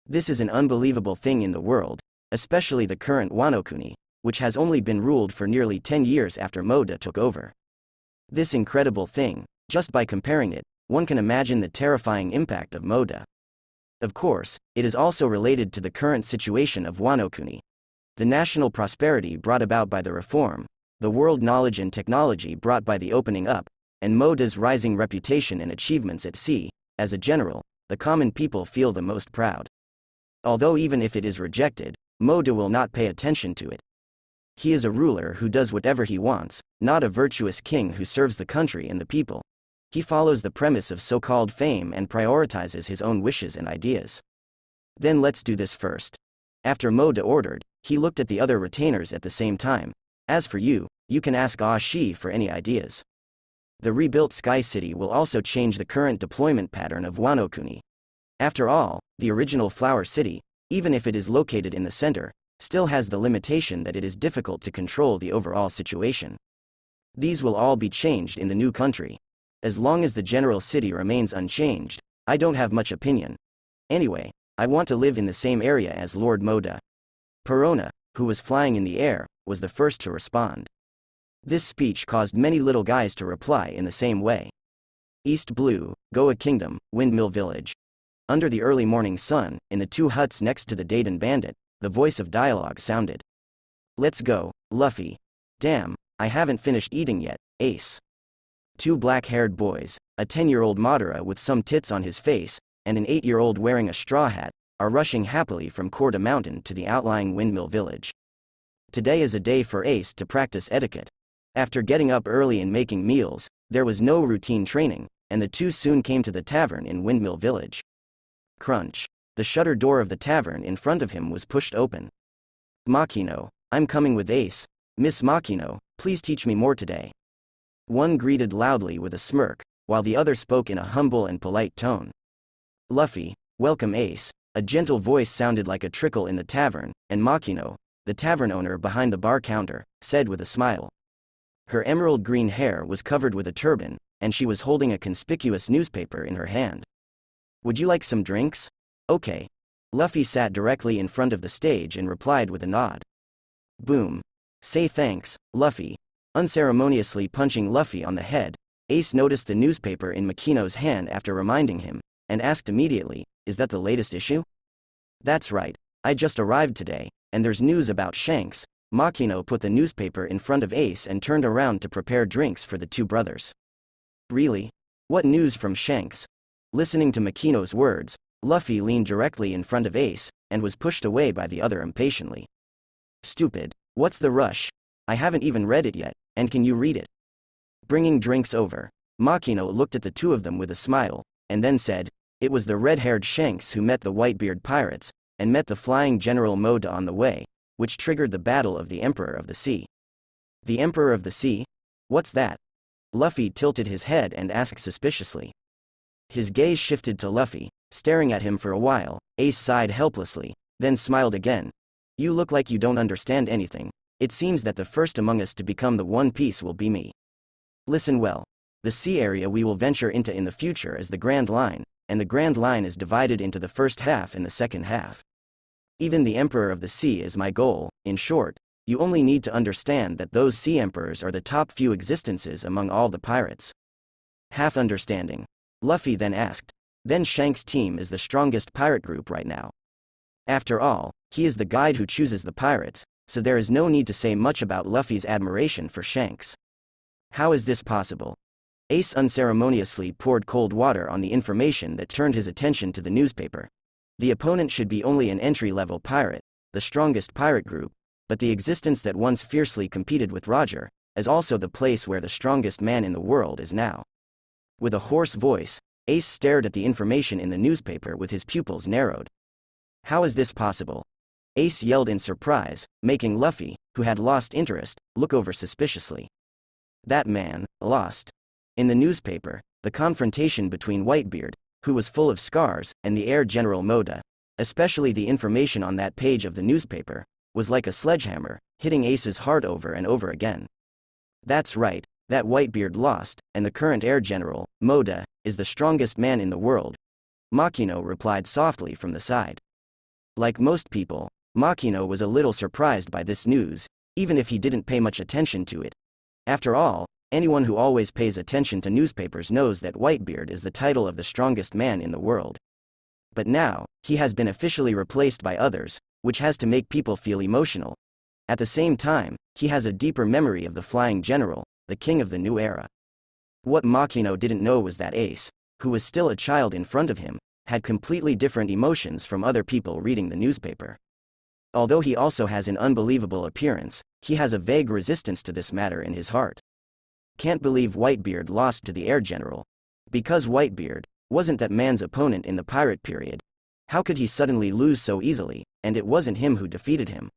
This is an unbelievable thing in the world, especially the current Wano-kuni, which has only been ruled for nearly 10 years after Moda took over. This incredible thing, just by comparing it, one can imagine the terrifying impact of Moda. Of course, it is also related to the current situation of Wano-kuni. The national prosperity brought about by the reform, the world knowledge and technology brought by the opening up, and Moda's rising reputation and achievements at sea. As a general, the common people feel the most proud. Although even if it is rejected, Moda will not pay attention to it. He is a ruler who does whatever he wants, not a virtuous king who serves the country and the people. He follows the premise of so-called fame and prioritizes his own wishes and ideas. Then let's do this first. After Moda ordered, he looked at the other retainers at the same time. As for you, you can ask Ashi for any ideas. The rebuilt Sky City will also change the current deployment pattern of Wano-kuni. After all, the original Flower City, even if it is located in the center, still has the limitation that it is difficult to control the overall situation. These will all be changed in the new country. As long as the general city remains unchanged, I don't have much opinion. Anyway, I want to live in the same area as Lord Moda. Perona, who was flying in the air, was the first to respond. This speech caused many little guys to reply in the same way. East Blue, Goa Kingdom, Windmill Village. Under the early morning sun, in the two huts next to the Dayton Bandit, the voice of dialogue sounded. Let's go, Luffy. Damn, I haven't finished eating yet, Ace. Two black-haired boys, a 10-year-old Madara with some tits on his face, and an 8-year-old wearing a straw hat, are rushing happily from Korda Mountain to the outlying Windmill Village. Today is a day for Ace to practice etiquette. After getting up early and making meals, there was no routine training, and the two soon came to the tavern in Windmill Village. Crunch. The shutter door of the tavern in front of him was pushed open. Makino, I'm coming with Ace. Miss Makino, please teach me more today. One greeted loudly with a smirk, while the other spoke in a humble and polite tone. Luffy, welcome Ace. A gentle voice sounded like a trickle in the tavern, and Makino, the tavern owner behind the bar counter, said with a smile. Her emerald green hair was covered with a turban, and she was holding a conspicuous newspaper in her hand. Would you like some drinks? Okay. Luffy sat directly in front of the stage and replied with a nod. Boom. Say thanks, Luffy. Unceremoniously punching Luffy on the head, Ace noticed the newspaper in Makino's hand after reminding him, and asked immediately, is that the latest issue? That's right, I just arrived today, and there's news about Shanks. Makino put the newspaper in front of Ace and turned around to prepare drinks for the two brothers. Really? What news from Shanks? Listening to Makino's words, Luffy leaned directly in front of Ace, and was pushed away by the other impatiently. Stupid. What's the rush? I haven't even read it yet, and can you read it? Bringing drinks over. Makino looked at the two of them with a smile, and then said, it was the red-haired Shanks who met the Whitebeard pirates, and met the flying General Moda on the way, which triggered the battle of the Emperor of the Sea. The Emperor of the Sea? What's that? Luffy tilted his head and asked suspiciously. His gaze shifted to Luffy, staring at him for a while. Ace sighed helplessly, then smiled again. You look like you don't understand anything. It seems that the first among us to become the One Piece will be me. Listen well. The sea area we will venture into in the future is the Grand Line, and the Grand Line is divided into the first half and the second half. Even the Emperor of the Sea is my goal. In short, you only need to understand that those Sea Emperors are the top few existences among all the pirates. Half understanding. Luffy then asked. Then Shanks' team is the strongest pirate group right now. After all, he is the guide who chooses the pirates, so there is no need to say much about Luffy's admiration for Shanks. How is this possible? Ace unceremoniously poured cold water on the information that turned his attention to the newspaper. The opponent should be only an entry-level pirate, the strongest pirate group, but the existence that once fiercely competed with Roger, is also the place where the strongest man in the world is now. With a hoarse voice, Ace stared at the information in the newspaper with his pupils narrowed. How is this possible? Ace yelled in surprise, making Luffy, who had lost interest, look over suspiciously. That man, lost. In the newspaper, the confrontation between Whitebeard, who was full of scars, and the Air General Moda, especially the information on that page of the newspaper, was like a sledgehammer, hitting Ace's heart over and over again. That's right, that Whitebeard lost, and the current Air General, Moda, is the strongest man in the world. Makino replied softly from the side. Like most people, Makino was a little surprised by this news, even if he didn't pay much attention to it. After all, anyone who always pays attention to newspapers knows that Whitebeard is the title of the strongest man in the world. But now, he has been officially replaced by others, which has to make people feel emotional. At the same time, he has a deeper memory of the Flying General, the king of the new era. What Makino didn't know was that Ace, who was still a child in front of him, had completely different emotions from other people reading the newspaper. Although he also has an unbelievable appearance, he has a vague resistance to this matter in his heart. Can't believe Whitebeard lost to the Air General. Because Whitebeard wasn't that man's opponent in the pirate period. How could he suddenly lose so easily, and it wasn't him who defeated him?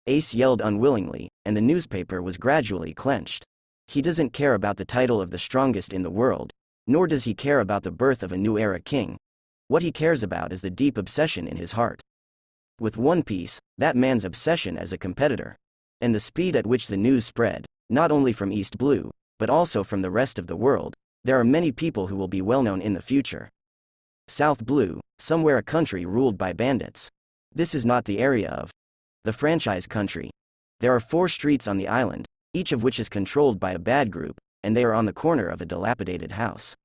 Ace yelled unwillingly, and the newspaper was gradually clenched. He doesn't care about the title of the strongest in the world, nor does he care about the birth of a new era king. What he cares about is the deep obsession in his heart. With One Piece, that man's obsession as a competitor. And the speed at which the news spread, not only from East Blue, but also from the rest of the world, there are many people who will be well known in the future. South Blue, somewhere a country ruled by bandits. This is not the area of the franchise country. There are 4 streets on the island, each of which is controlled by a bad group, and they are on the corner of a dilapidated house.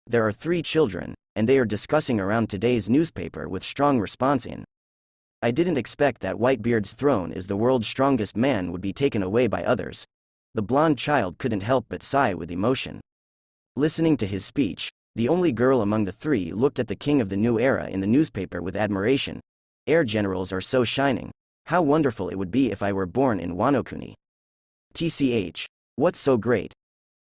There are 3 children, and they are discussing around today's newspaper with strong response in. I didn't expect that Whitebeard's throne as the world's strongest man would be taken away by others. The blonde child couldn't help but sigh with emotion. Listening to his speech, the only girl among the 3 looked at the king of the new era in the newspaper with admiration. Air generals are so shining. How wonderful it would be if I were born in Wano Kuni. TCH. What's so great?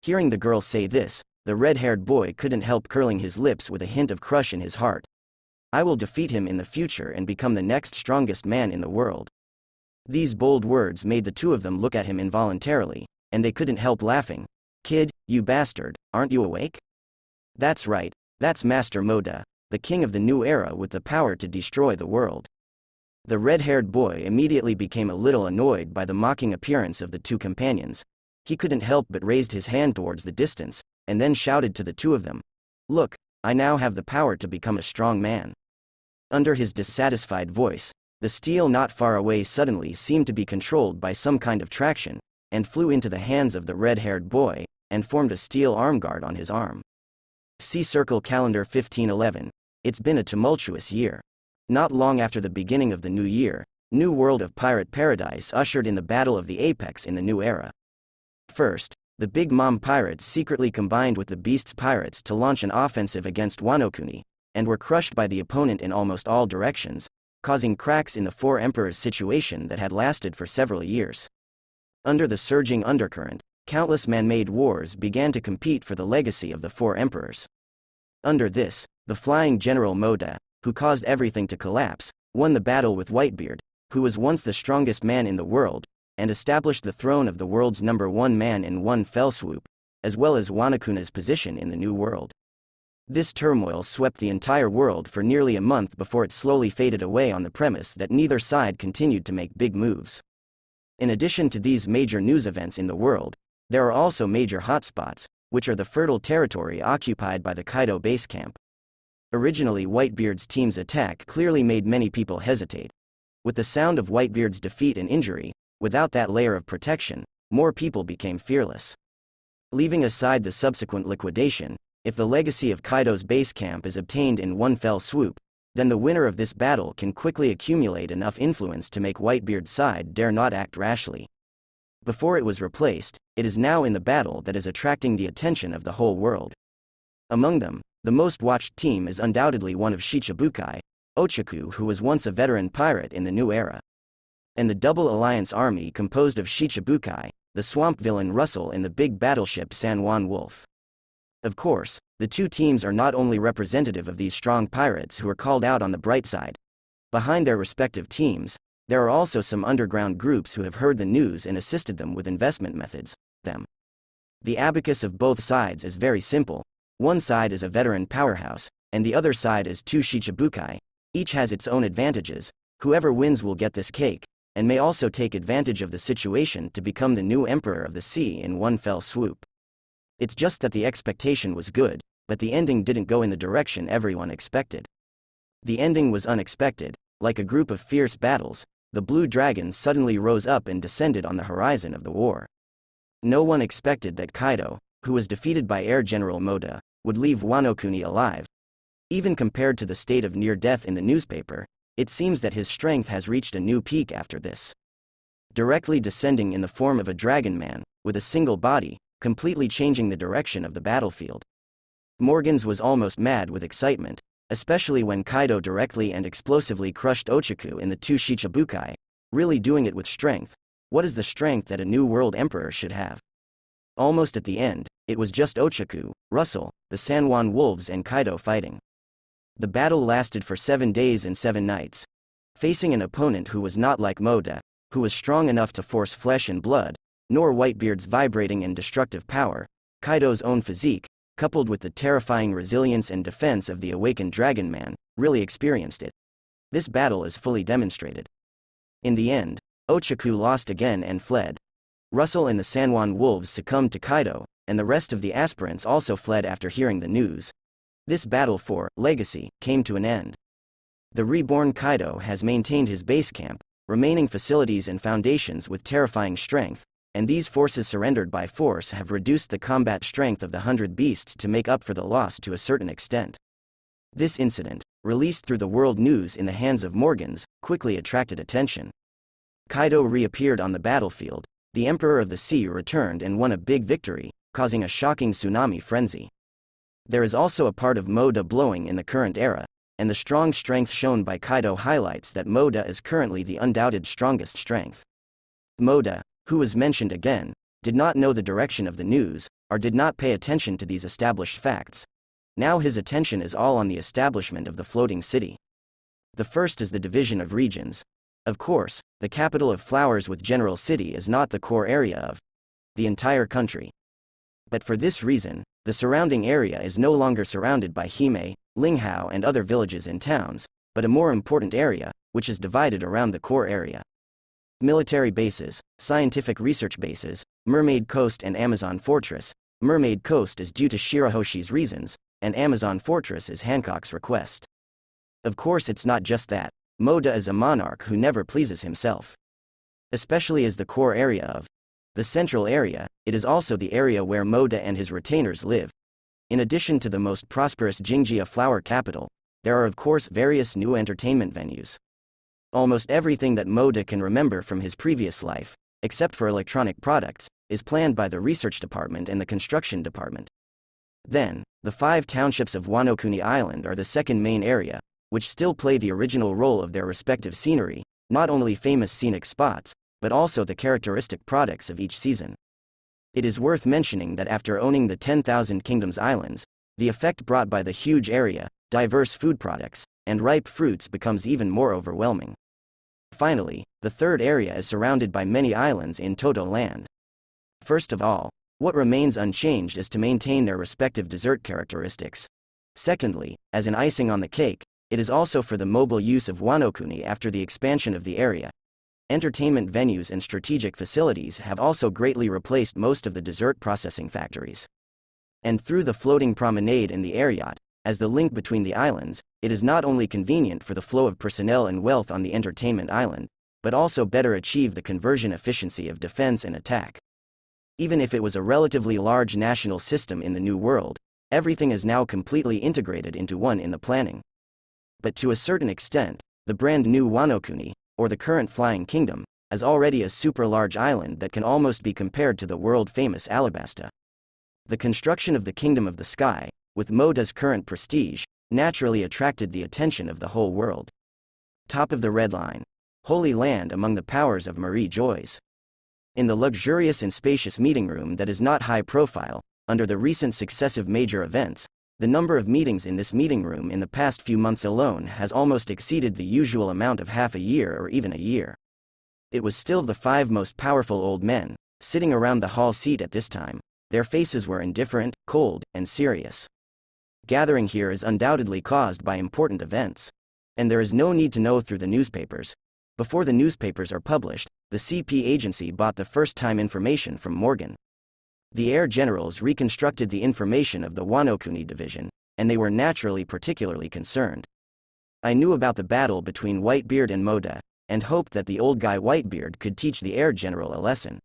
Hearing the girl say this, the red-haired boy couldn't help curling his lips with a hint of crush in his heart. I will defeat him in the future and become the next strongest man in the world. These bold words made the two of them look at him involuntarily, and they couldn't help laughing. Kid, you bastard, aren't you awake? That's right, that's Master Moda, the king of the new era with the power to destroy the world. The red-haired boy immediately became a little annoyed by the mocking appearance of the 2 companions. He couldn't help but raised his hand towards the distance, and then shouted to the 2 of them. Look, I now have the power to become a strong man. Under his dissatisfied voice, the steel not far away suddenly seemed to be controlled by some kind of traction, and flew into the hands of the red-haired boy, and formed a steel arm guard on his arm. See Circle Calendar 1511. It's been a tumultuous year. Not long after the beginning of the new year, New World of Pirate Paradise ushered in the Battle of the Apex in the new era. First, the Big Mom Pirates secretly combined with the Beasts Pirates to launch an offensive against Wano Kuni, and were crushed by the opponent in almost all directions, causing cracks in the Four Emperors situation that had lasted for several years. Under the surging undercurrent, countless man-made wars began to compete for the legacy of the Four Emperors. Under this, the flying general Moda, who caused everything to collapse, won the battle with Whitebeard, who was once the strongest man in the world, and established the throne of the world's #1 man in one fell swoop, as well as Wanokuna's position in the New World. This turmoil swept the entire world for nearly a month before it slowly faded away on the premise that neither side continued to make big moves. In addition to these major news events in the world, there are also major hotspots, which are the fertile territory occupied by the Kaido base camp. Originally, Whitebeard's team's attack clearly made many people hesitate. With the sound of Whitebeard's defeat and injury, without that layer of protection, more people became fearless. Leaving aside the subsequent liquidation, if the legacy of Kaido's base camp is obtained in one fell swoop, then the winner of this battle can quickly accumulate enough influence to make Whitebeard's side dare not act rashly. Before it was replaced, it is now in the battle that is attracting the attention of the whole world. Among them, the most watched team is undoubtedly one of Shichibukai, Ochaku, who was once a veteran pirate in the new era. And the Double Alliance army composed of Shichibukai, the swamp villain Russell and the big battleship San Juan Wolf. Of course, the two teams are not only representative of these strong pirates who are called out on the bright side. Behind their respective teams, there are also some underground groups who have heard the news and assisted them with investment methods. The abacus of both sides is very simple. One side is a veteran powerhouse, and the other side is two Shichibukai. Each has its own advantages. Whoever wins will get this cake, and may also take advantage of the situation to become the new emperor of the sea in one fell swoop. It's just that the expectation was good, but the ending didn't go in the direction everyone expected. The ending was unexpected. Like a group of fierce battles, the blue dragons suddenly rose up and descended on the horizon of the war. No one expected that Kaido, who was defeated by Air General Moda, would leave Wano-kuni alive. Even compared to the state of near death in the newspaper, it seems that his strength has reached a new peak after this. Directly descending in the form of a dragon man, with a single body, completely changing the direction of the battlefield. Morgans was almost mad with excitement, especially when Kaido directly and explosively crushed Ochaku in the two Shichibukai, really doing it with strength. What is the strength that a new world emperor should have? Almost at the end, it was just Ochaku, Russell, the San Juan Wolves and Kaido fighting. The battle lasted for 7 days and 7 nights. Facing an opponent who was not like Moda, who was strong enough to force flesh and blood, nor Whitebeard's vibrating and destructive power, Kaido's own physique, coupled with the terrifying resilience and defense of the awakened Dragon Man, really experienced it. This battle is fully demonstrated. In the end, Ochaku lost again and fled. Russell and the San Juan Wolves succumbed to Kaido, and the rest of the aspirants also fled after hearing the news. This battle for legacy came to an end. The reborn Kaido has maintained his base camp, remaining facilities and foundations with terrifying strength, and these forces surrendered by force have reduced the combat strength of the 100 beasts to make up for the loss to a certain extent. This incident, released through the world news in the hands of Morgans, quickly attracted attention. Kaido reappeared on the battlefield, the Emperor of the Sea returned and won a big victory, causing a shocking tsunami frenzy. There is also a part of Moda blowing in the current era, and the strong strength shown by Kaido highlights that Moda is currently the undoubted strongest strength. Moda, who was mentioned again, did not know the direction of the news, or did not pay attention to these established facts. Now his attention is all on the establishment of the floating city. The first is the division of regions. Of course, the capital of Flowers with General City is not the core area of the entire country. But for this reason, the surrounding area is no longer surrounded by Hime, Linghao and other villages and towns, but a more important area, which is divided around the core area. Military bases, scientific research bases, Mermaid Coast and Amazon Fortress. Mermaid Coast is due to Shirahoshi's reasons, and Amazon Fortress is Hancock's request. Of course, it's not just that. Moda is a monarch who never pleases himself. Especially as the core area of the central area, it is also the area where Moda and his retainers live. In addition to the most prosperous Jingjia flower capital, there are of course various new entertainment venues. Almost everything that Moda can remember from his previous life, except for electronic products, is planned by the research department and the construction department. Then, the 5 townships of Wano-kuni Island are the second main area, which still play the original role of their respective scenery, not only famous scenic spots, but also the characteristic products of each season. It is worth mentioning that after owning the 10,000 Kingdoms Islands, the effect brought by the huge area, diverse food products, and ripe fruits becomes even more overwhelming. Finally, the third area is surrounded by many islands in Toto land. First of all, what remains unchanged is to maintain their respective dessert characteristics. Secondly, as an icing on the cake, it is also for the mobile use of Wano-kuni after the expansion of the area. Entertainment venues and strategic facilities have also greatly replaced most of the dessert processing factories. And through the floating promenade and the air yacht, as the link between the islands, it is not only convenient for the flow of personnel and wealth on the entertainment island, but also better achieve the conversion efficiency of defense and attack. Even if it was a relatively large national system in the New World, everything is now completely integrated into one in the planning. But to a certain extent, the brand new Wano-kuni, or the current Flying Kingdom, is already a super large island that can almost be compared to the world-famous Alabasta. The construction of the Kingdom of the Sky, with Moda's current prestige, naturally attracted the attention of the whole world. Top of the red line. Holy land among the powers of Marie Joyce. In the luxurious and spacious meeting room that is not high profile, under the recent successive major events, the number of meetings in this meeting room in the past few months alone has almost exceeded the usual amount of half a year or even a year. It was still the 5 most powerful old men, sitting around the hall seat at this time. Their faces were indifferent, cold, and serious. Gathering here is undoubtedly caused by important events. And there is no need to know through the newspapers. Before the newspapers are published, the CP agency bought the first-time information from Morgan. The air generals reconstructed the information of the Wano-kuni division, and they were naturally particularly concerned. I knew about the battle between Whitebeard and Moda, and hoped that the old guy Whitebeard could teach the air general a lesson.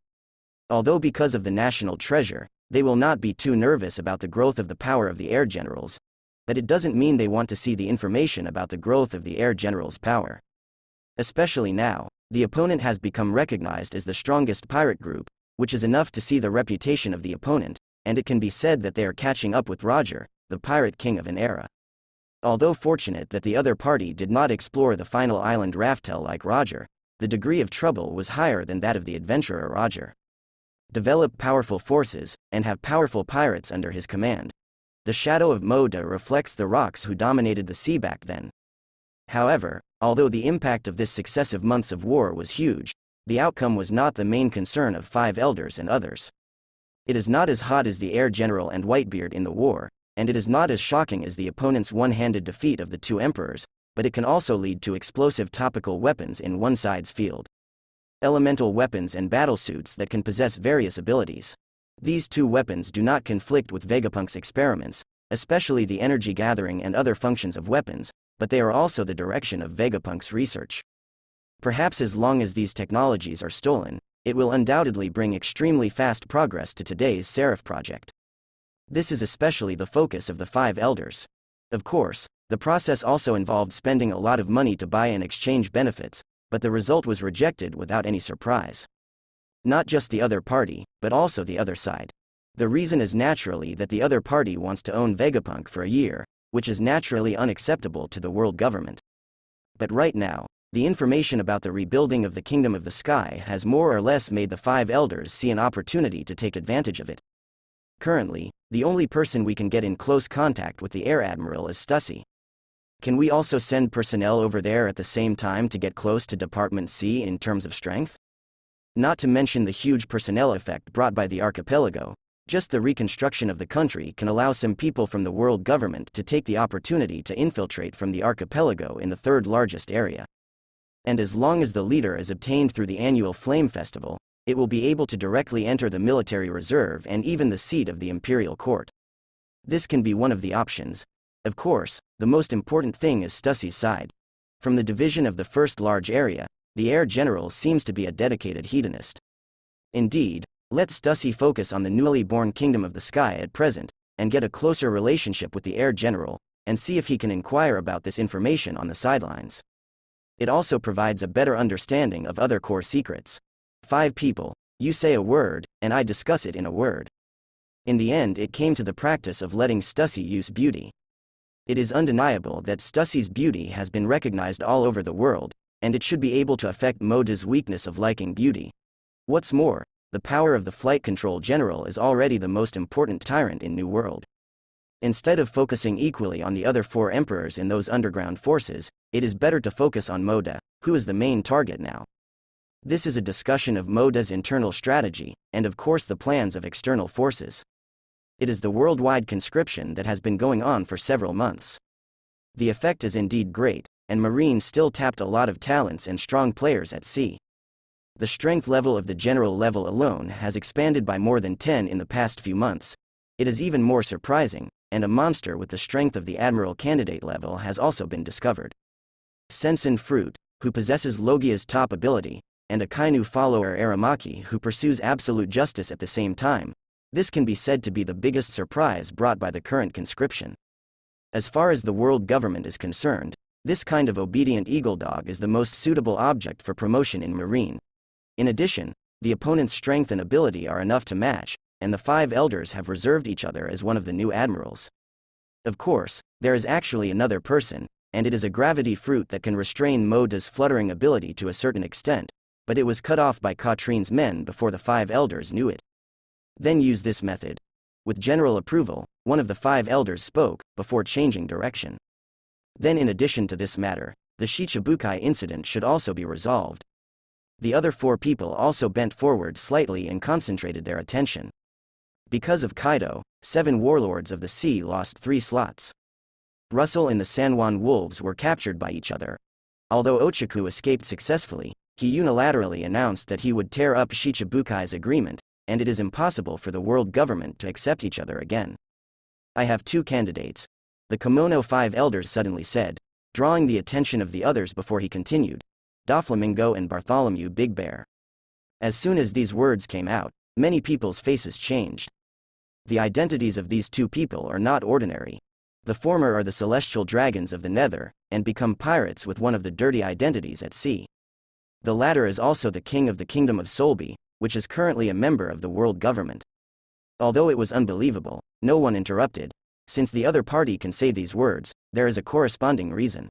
Although because of the national treasure, they will not be too nervous about the growth of the power of the air generals, but it doesn't mean they want to see the information about the growth of the air general's power. Especially now, the opponent has become recognized as the strongest pirate group, which is enough to see the reputation of the opponent, and it can be said that they are catching up with Roger, the pirate king of an era. Although fortunate that the other party did not explore the final island Raftel like Roger, the degree of trouble was higher than that of the adventurer Roger. Develop powerful forces, and have powerful pirates under his command. The shadow of Moda reflects the rocks who dominated the sea back then. However, although the impact of this successive months of war was huge, the outcome was not the main concern of 5 elders and others. It is not as hot as the air general and Whitebeard in the war, and it is not as shocking as the opponent's one-handed defeat of the 2 emperors, but it can also lead to explosive topical weapons in one side's field. Elemental weapons and battlesuits that can possess various abilities. These 2 weapons do not conflict with Vegapunk's experiments, especially the energy gathering and other functions of weapons, but they are also the direction of Vegapunk's research. Perhaps as long as these technologies are stolen, it will undoubtedly bring extremely fast progress to today's Seraph project. This is especially the focus of the 5 elders. Of course, the process also involved spending a lot of money to buy and exchange benefits, but the result was rejected without any surprise. Not just the other party, but also the other side. The reason is naturally that the other party wants to own Vegapunk for a year, which is naturally unacceptable to the world government. But right now, the information about the rebuilding of the Kingdom of the Sky has more or less made the 5 elders see an opportunity to take advantage of it. Currently, the only person we can get in close contact with the Air Admiral is Stussy. Can we also send personnel over there at the same time to get close to Department C in terms of strength? Not to mention the huge personnel effect brought by the archipelago, just the reconstruction of the country can allow some people from the world government to take the opportunity to infiltrate from the archipelago in the 3rd largest area. And as long as the leader is obtained through the annual Flame Festival, it will be able to directly enter the military reserve and even the seat of the imperial court. This can be one of the options. Of course, the most important thing is Stussy's side. From the division of the 1st large area, the air general seems to be a dedicated hedonist. Indeed, let Stussy focus on the newly born Kingdom of the Sky at present, and get a closer relationship with the air general, and see if he can inquire about this information on the sidelines. It also provides a better understanding of other core secrets. 5 people, you say a word, and I discuss it in a word. In the end it came to the practice of letting Stussy use beauty. It is undeniable that Stussy's beauty has been recognized all over the world, and it should be able to affect Moda's weakness of liking beauty. What's more, the power of the flight control general is already the most important tyrant in New World. Instead of focusing equally on the other 4 emperors in those underground forces, it is better to focus on Moda, who is the main target now. This is a discussion of Moda's internal strategy, and of course the plans of external forces. It is the worldwide conscription that has been going on for several months. The effect is indeed great, and Marine still tapped a lot of talents and strong players at sea. The strength level of the general level alone has expanded by more than 10 in the past few months. It is even more surprising, and a monster with the strength of the Admiral candidate level has also been discovered. Sensen Fruit, who possesses Logia's top ability, and a Kainu follower Aramaki who pursues absolute justice at the same time. This can be said to be the biggest surprise brought by the current conscription. As far as the world government is concerned, this kind of obedient eagle dog is the most suitable object for promotion in Marine. In addition, the opponent's strength and ability are enough to match, and the 5 elders have reserved each other as one of the new admirals. Of course, there is actually another person, and it is a gravity fruit that can restrain Moda's fluttering ability to a certain extent, but it was cut off by Katrine's men before the 5 elders knew it. Then use this method. With general approval, one of the 5 elders spoke, before changing direction. Then in addition to this matter, the Shichibukai incident should also be resolved. The other 4 people also bent forward slightly and concentrated their attention. Because of Kaido, 7 warlords of the sea lost 3 slots. Russell and the San Juan wolves were captured by each other. Although Ochaku escaped successfully, he unilaterally announced that he would tear up Shichibukai's agreement, and it is impossible for the world government to accept each other again. I have 2 candidates. The Kimono 5 elders suddenly said, drawing the attention of the others before he continued. Doflamingo and Bartholomew Big Bear. As soon as these words came out, many people's faces changed. The identities of these 2 people are not ordinary. The former are the celestial dragons of the Nether, and become pirates with one of the dirty identities at sea. The latter is also the king of the kingdom of Solby, which is currently a member of the world government. Although it was unbelievable, no one interrupted. Since the other party can say these words, there is a corresponding reason.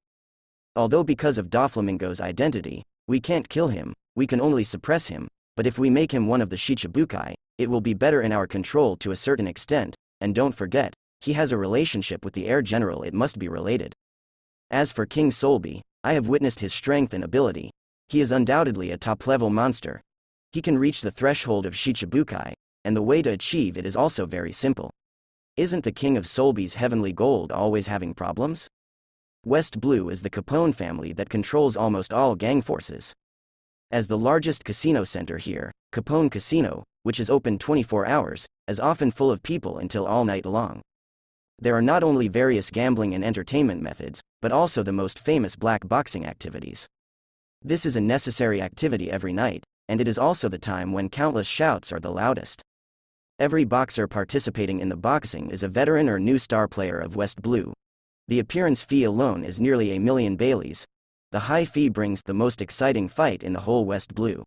Although because of Doflamingo's identity, we can't kill him, we can only suppress him, but if we make him one of the Shichibukai, it will be better in our control to a certain extent, and don't forget, he has a relationship with the Air General, it must be related. As for King Solby, I have witnessed his strength and ability. He is undoubtedly a top-level monster. He can reach the threshold of Shichibukai, and the way to achieve it is also very simple. Isn't the king of Solby's heavenly gold always having problems? West Blue is the Capone family that controls almost all gang forces. As the largest casino center here, Capone Casino, which is open 24 hours, is often full of people until all night long. There are not only various gambling and entertainment methods, but also the most famous black boxing activities. This is a necessary activity every night, and it is also the time when countless shouts are the loudest. Every boxer participating in the boxing is a veteran or new star player of West Blue. The appearance fee alone is nearly 1,000,000 Baileys. The high fee brings the most exciting fight in the whole West Blue.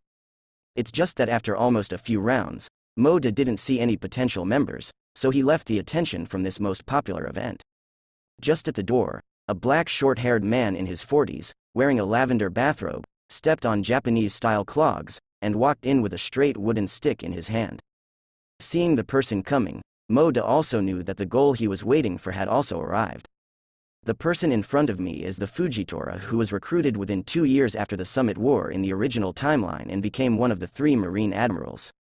It's just that after almost a few rounds, Moda didn't see any potential members, so he left the attention from this most popular event. Just at the door, a black short-haired man in his 40s, wearing a lavender bathrobe, stepped on Japanese-style clogs, and walked in with a straight wooden stick in his hand. Seeing the person coming, Moda also knew that the goal he was waiting for had also arrived. The person in front of me is the Fujitora who was recruited within 2 years after the Summit War in the original timeline and became one of the 3 Marine admirals.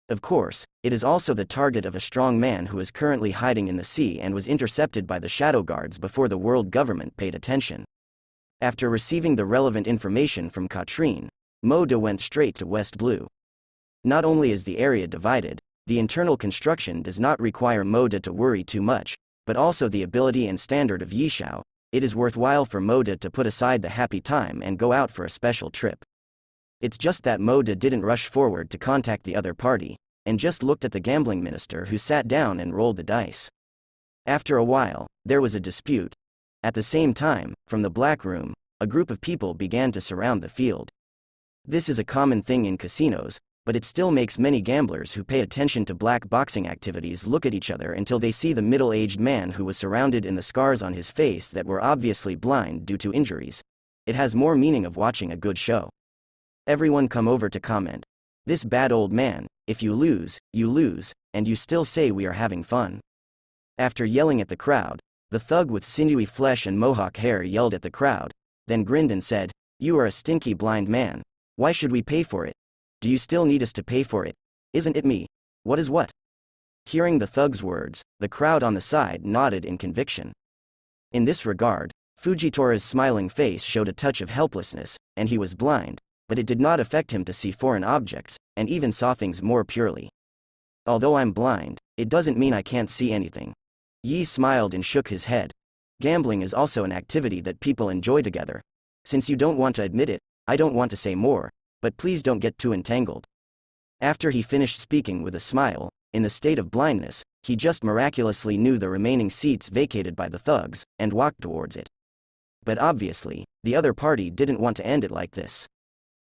Of course, it is also the target of a strong man who is currently hiding in the sea and was intercepted by the Shadow Guards before the world government paid attention. After receiving the relevant information from Katrine, Moda went straight to West Blue. Not only is the area divided, the internal construction does not require Moda to worry too much, but also the ability and standard of Xiao. It is worthwhile for Moda to put aside the happy time and go out for a special trip. It's just that Moda didn't rush forward to contact the other party, and just looked at the gambling minister who sat down and rolled the dice. After a while, there was a dispute. At the same time, from the black room, a group of people began to surround the field. This is a common thing in casinos, but it still makes many gamblers who pay attention to black boxing activities look at each other until they see the middle-aged man who was surrounded in the scars on his face that were obviously blind due to injuries. It has more meaning of watching a good show. Everyone come over to comment. This bad old man, if you lose, and you still say we are having fun. After yelling at the crowd, the thug with sinewy flesh and mohawk hair yelled at the crowd, then grinned and said, "You are a stinky blind man. Why should we pay for it? Do you still need us to pay for it? Isn't it me? What is what?" Hearing the thug's words, the crowd on the side nodded in conviction. In this regard, Fujitora's smiling face showed a touch of helplessness, and he was blind, but it did not affect him to see foreign objects, and even saw things more purely. Although I'm blind, it doesn't mean I can't see anything. Yi smiled and shook his head. Gambling is also an activity that people enjoy together. Since you don't want to admit it, I don't want to say more, but please don't get too entangled. After he finished speaking with a smile, in the state of blindness, he just miraculously knew the remaining seats vacated by the thugs, and walked towards it. But obviously, the other party didn't want to end it like this.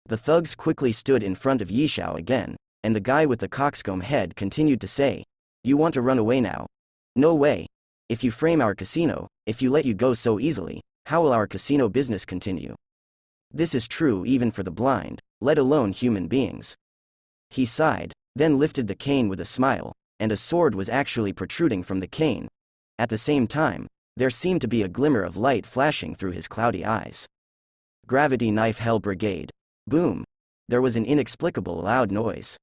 The thugs quickly stood in front of Xiao again, and the guy with the coxcomb head continued to say, "You want to run away now? No way. If you frame our casino, if you let you go so easily, how will our casino business continue? This is true even for the blind, let alone human beings." He sighed, then lifted the cane with a smile, and a sword was actually protruding from the cane. At the same time, there seemed to be a glimmer of light flashing through his cloudy eyes. Gravity Knife Hell Brigade. Boom. There was an inexplicable loud noise.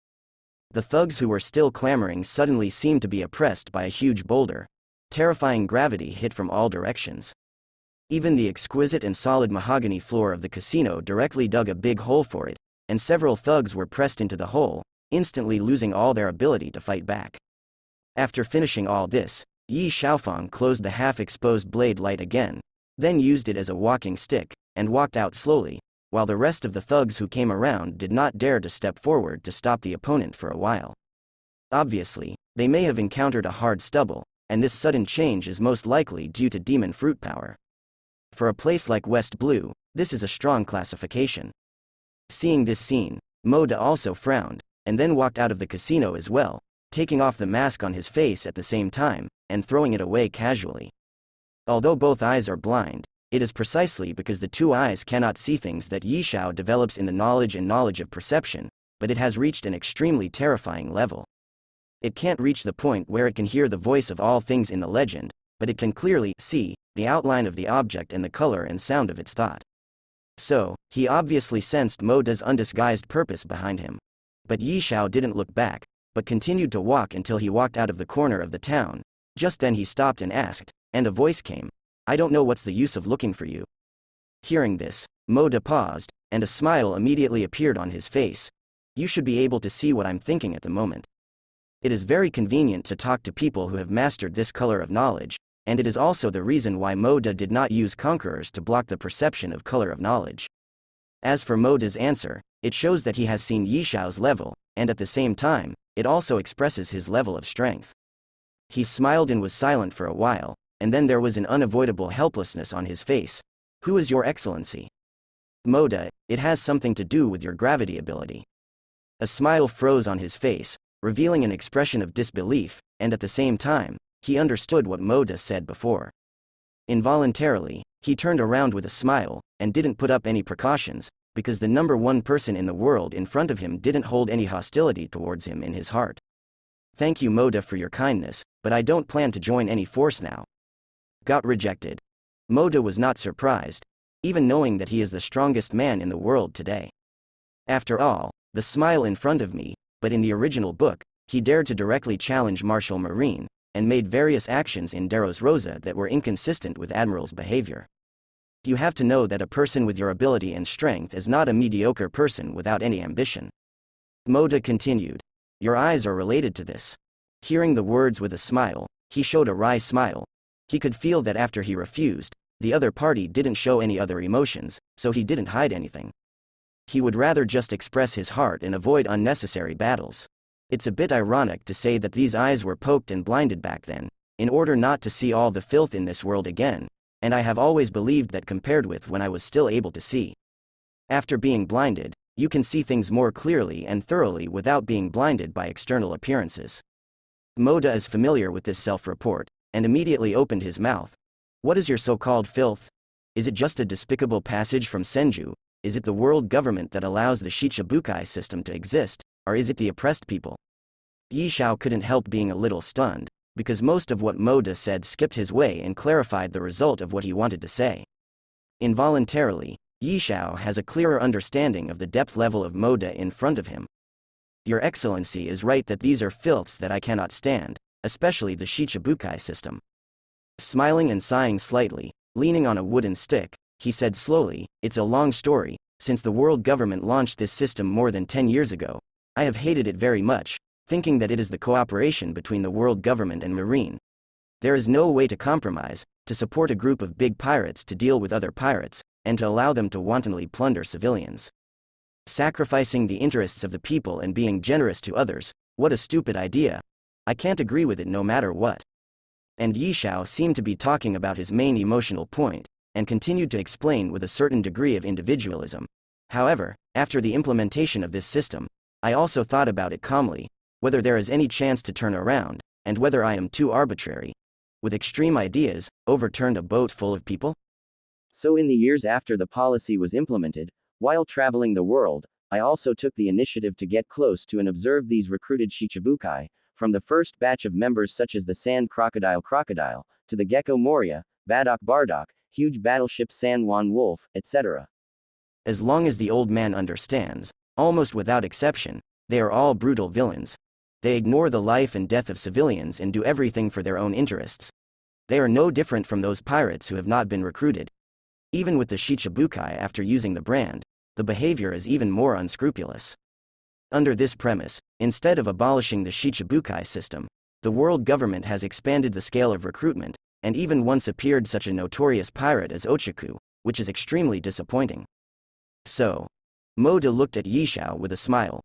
The thugs who were still clamoring suddenly seemed to be oppressed by a huge boulder. Terrifying gravity hit from all directions. Even the exquisite and solid mahogany floor of the casino directly dug a big hole for it, and several thugs were pressed into the hole, instantly losing all their ability to fight back. After finishing all this, Yi Xiaofang closed the half-exposed blade light again, then used it as a walking stick, and walked out slowly, while the rest of the thugs who came around did not dare to step forward to stop the opponent for a while. Obviously, they may have encountered a hard stubble, and this sudden change is most likely due to demon fruit power. For a place like West Blue, this is a strong classification. Seeing this scene, Moda also frowned, and then walked out of the casino as well, taking off the mask on his face at the same time, and throwing it away casually. Although both eyes are blind, it is precisely because the two eyes cannot see things that Yi Xiao develops in the knowledge of perception, but it has reached an extremely terrifying level. It can't reach the point where it can hear the voice of all things in the legend, but it can clearly see the outline of the object and the color and sound of its thought. So, he obviously sensed Moda's undisguised purpose behind him. But Yi Xiao didn't look back, but continued to walk until he walked out of the corner of the town. Just then he stopped and asked, and a voice came, "I don't know what's the use of looking for you." Hearing this, Moda paused, and a smile immediately appeared on his face. "You should be able to see what I'm thinking at the moment. It is very convenient to talk to people who have mastered this color of knowledge, and it is also the reason why Moda did not use conquerors to block the perception of color of knowledge." As for Moda's answer, it shows that he has seen Yi Xiao's level, and at the same time, it also expresses his level of strength. He smiled and was silent for a while, and then there was an unavoidable helplessness on his face. "Who is your excellency?" "Moda, it has something to do with your gravity ability." A smile froze on his face, revealing an expression of disbelief, and at the same time, he understood what Moda said before. Involuntarily, he turned around with a smile, and didn't put up any precautions, because the number one person in the world in front of him didn't hold any hostility towards him in his heart. "Thank you Moda for your kindness, but I don't plan to join any force now." Got rejected. Moda was not surprised, even knowing that he is the strongest man in the world today. After all, the smile in front of me, but in the original book, he dared to directly challenge Marshal Marine, and made various actions in Deros Rosa that were inconsistent with Admiral's behavior. You have to know that a person with your ability and strength is not a mediocre person without any ambition. Moda continued. "Your eyes are related to this." Hearing the words with a smile, he showed a wry smile. He could feel that after he refused, the other party didn't show any other emotions, so he didn't hide anything. He would rather just express his heart and avoid unnecessary battles. It's a bit ironic to say that these eyes were poked and blinded back then, in order not to see all the filth in this world again, and I have always believed that compared with when I was still able to see. After being blinded, you can see things more clearly and thoroughly without being blinded by external appearances. Moda is familiar with this self-report, and immediately opened his mouth. What is your so-called filth? Is it just a despicable passage from Senju? Is it the world government that allows the Shichibukai system to exist, or is it the oppressed people? Xiao couldn't help being a little stunned, because most of what Moda said skipped his way and clarified the result of what he wanted to say. Involuntarily, Xiao has a clearer understanding of the depth level of Moda in front of him. Your Excellency is right that these are filths that I cannot stand, especially the Shichibukai system. Smiling and sighing slightly, leaning on a wooden stick, he said slowly, it's a long story. Since the world government launched this system more than 10 years ago, I have hated it very much, thinking that it is the cooperation between the world government and Marine. There is no way to compromise, to support a group of big pirates to deal with other pirates, and to allow them to wantonly plunder civilians. Sacrificing the interests of the people and being generous to others, what a stupid idea. I can't agree with it no matter what. And Xiao seemed to be talking about his main emotional point, and continued to explain with a certain degree of individualism. However, after the implementation of this system, I also thought about it calmly, whether there is any chance to turn around, and whether I am too arbitrary. With extreme ideas, overturned a boat full of people? So in the years after the policy was implemented, while traveling the world, I also took the initiative to get close to and observe these recruited Shichibukai, from the first batch of members such as the Sand Crocodile, to the Gecko Moria, Badok Bardock, huge battleship San Juan Wolf, etc. As long as the old man understands, almost without exception, they are all brutal villains. They ignore the life and death of civilians and do everything for their own interests. They are no different from those pirates who have not been recruited. Even with the Shichibukai after using the brand, the behavior is even more unscrupulous. Under this premise, instead of abolishing the Shichibukai system, the world government has expanded the scale of recruitment, and even once appeared such a notorious pirate as Ochaku, which is extremely disappointing. So, Moda looked at Xiao with a smile.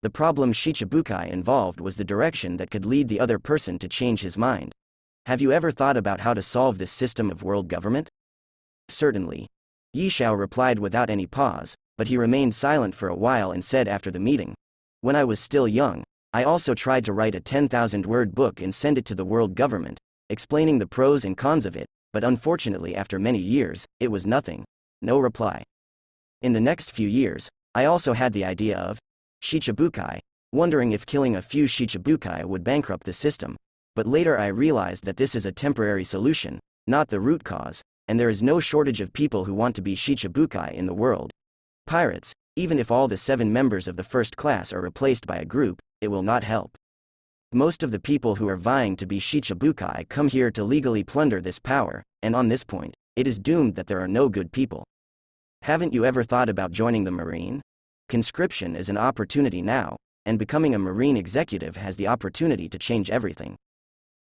The problem Shichibukai involved was the direction that could lead the other person to change his mind. Have you ever thought about how to solve this system of world government? Certainly. Xiao replied without any pause, but he remained silent for a while and said after the meeting, when I was still young, I also tried to write a 10,000-word book and send it to the world government, explaining the pros and cons of it, but unfortunately after many years, it was nothing. No reply. In the next few years, I also had the idea of Shichibukai, wondering if killing a few Shichibukai would bankrupt the system, but later I realized that this is a temporary solution, not the root cause, and there is no shortage of people who want to be Shichibukai in the world. Pirates, even if all the 7 members of the first class are replaced by a group, it will not help. Most of the people who are vying to be Shichibukai come here to legally plunder this power, and on this point, it is doomed that there are no good people. Haven't you ever thought about joining the Marine? Conscription is an opportunity now, and becoming a Marine executive has the opportunity to change everything.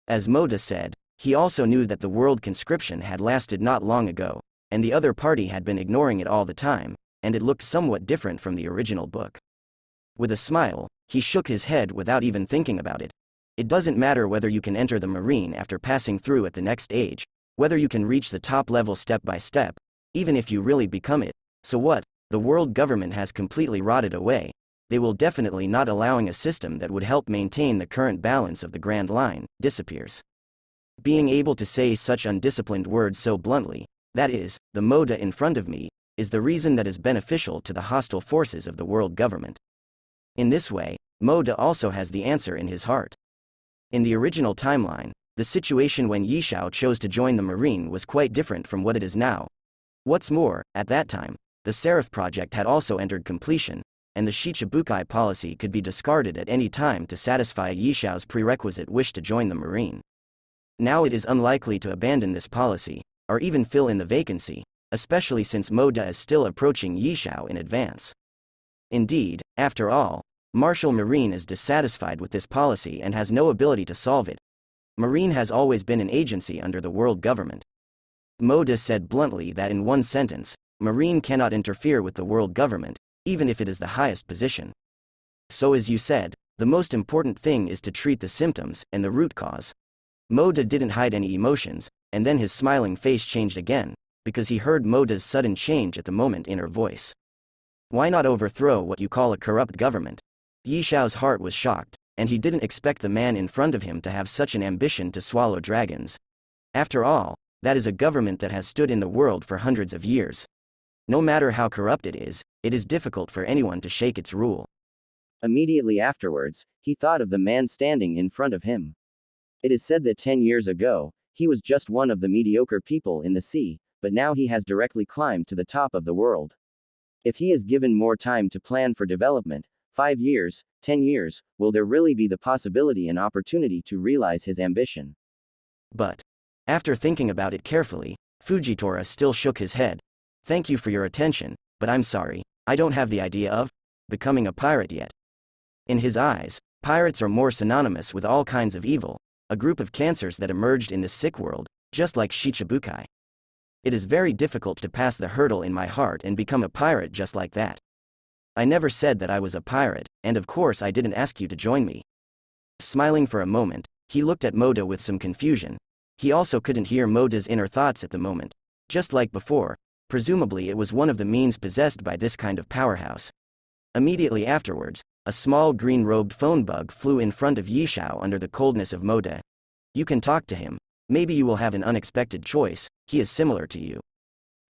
As Moda said, he also knew that the world conscription had lasted not long ago, and the other party had been ignoring it all the time, and it looked somewhat different from the original book. With a smile, he shook his head without even thinking about it. It doesn't matter whether you can enter the Marine after passing through at the next age, whether you can reach the top level step by step, even if you really become it. So what? The world government has completely rotted away. They will definitely not allowing a system that would help maintain the current balance of the Grand Line, disappears. Being able to say such undisciplined words so bluntly, that is, the Moda in front of me, is the reason that is beneficial to the hostile forces of the world government. In this way, Moda also has the answer in his heart. In the original timeline, the situation when Xiao chose to join the Marine was quite different from what it is now. What's more, at that time, the Seraph project had also entered completion, and the Shichibukai policy could be discarded at any time to satisfy Xiao's prerequisite wish to join the Marine. Now it is unlikely to abandon this policy, or even fill in the vacancy, especially since Moda is still approaching Xiao in advance. Indeed, after all, Marshal Marine is dissatisfied with this policy and has no ability to solve it. Marine has always been an agency under the world government. Moda said bluntly that in one sentence, Marine cannot interfere with the world government, even if it is the highest position. So as you said, the most important thing is to treat the symptoms and the root cause. Moda didn't hide any emotions, and then his smiling face changed again, because he heard Moda's sudden change at the moment in her voice. Why not overthrow what you call a corrupt government? Yi Xiao's heart was shocked, and he didn't expect the man in front of him to have such an ambition to swallow dragons. After all, that is a government that has stood in the world for hundreds of years. No matter how corrupt it is difficult for anyone to shake its rule. Immediately afterwards, he thought of the man standing in front of him. It is said that 10 years ago, he was just one of the mediocre people in the sea, but now he has directly climbed to the top of the world. If he is given more time to plan for development, 5 years, 10 years, will there really be the possibility and opportunity to realize his ambition? But, after thinking about it carefully, Fujitora still shook his head. Thank you for your attention, but I'm sorry, I don't have the idea of becoming a pirate yet. In his eyes, pirates are more synonymous with all kinds of evil, a group of cancers that emerged in the sick world, just like Shichibukai. It is very difficult to pass the hurdle in my heart and become a pirate just like that. I never said that I was a pirate, and of course I didn't ask you to join me. Smiling for a moment, he looked at Moda with some confusion. He also couldn't hear Moda's inner thoughts at the moment. Just like before, presumably it was one of the means possessed by this kind of powerhouse. Immediately afterwards, a small green-robed phone bug flew in front of Yi Xiao under the coldness of Moda. You can talk to him. Maybe you will have an unexpected choice, he is similar to you.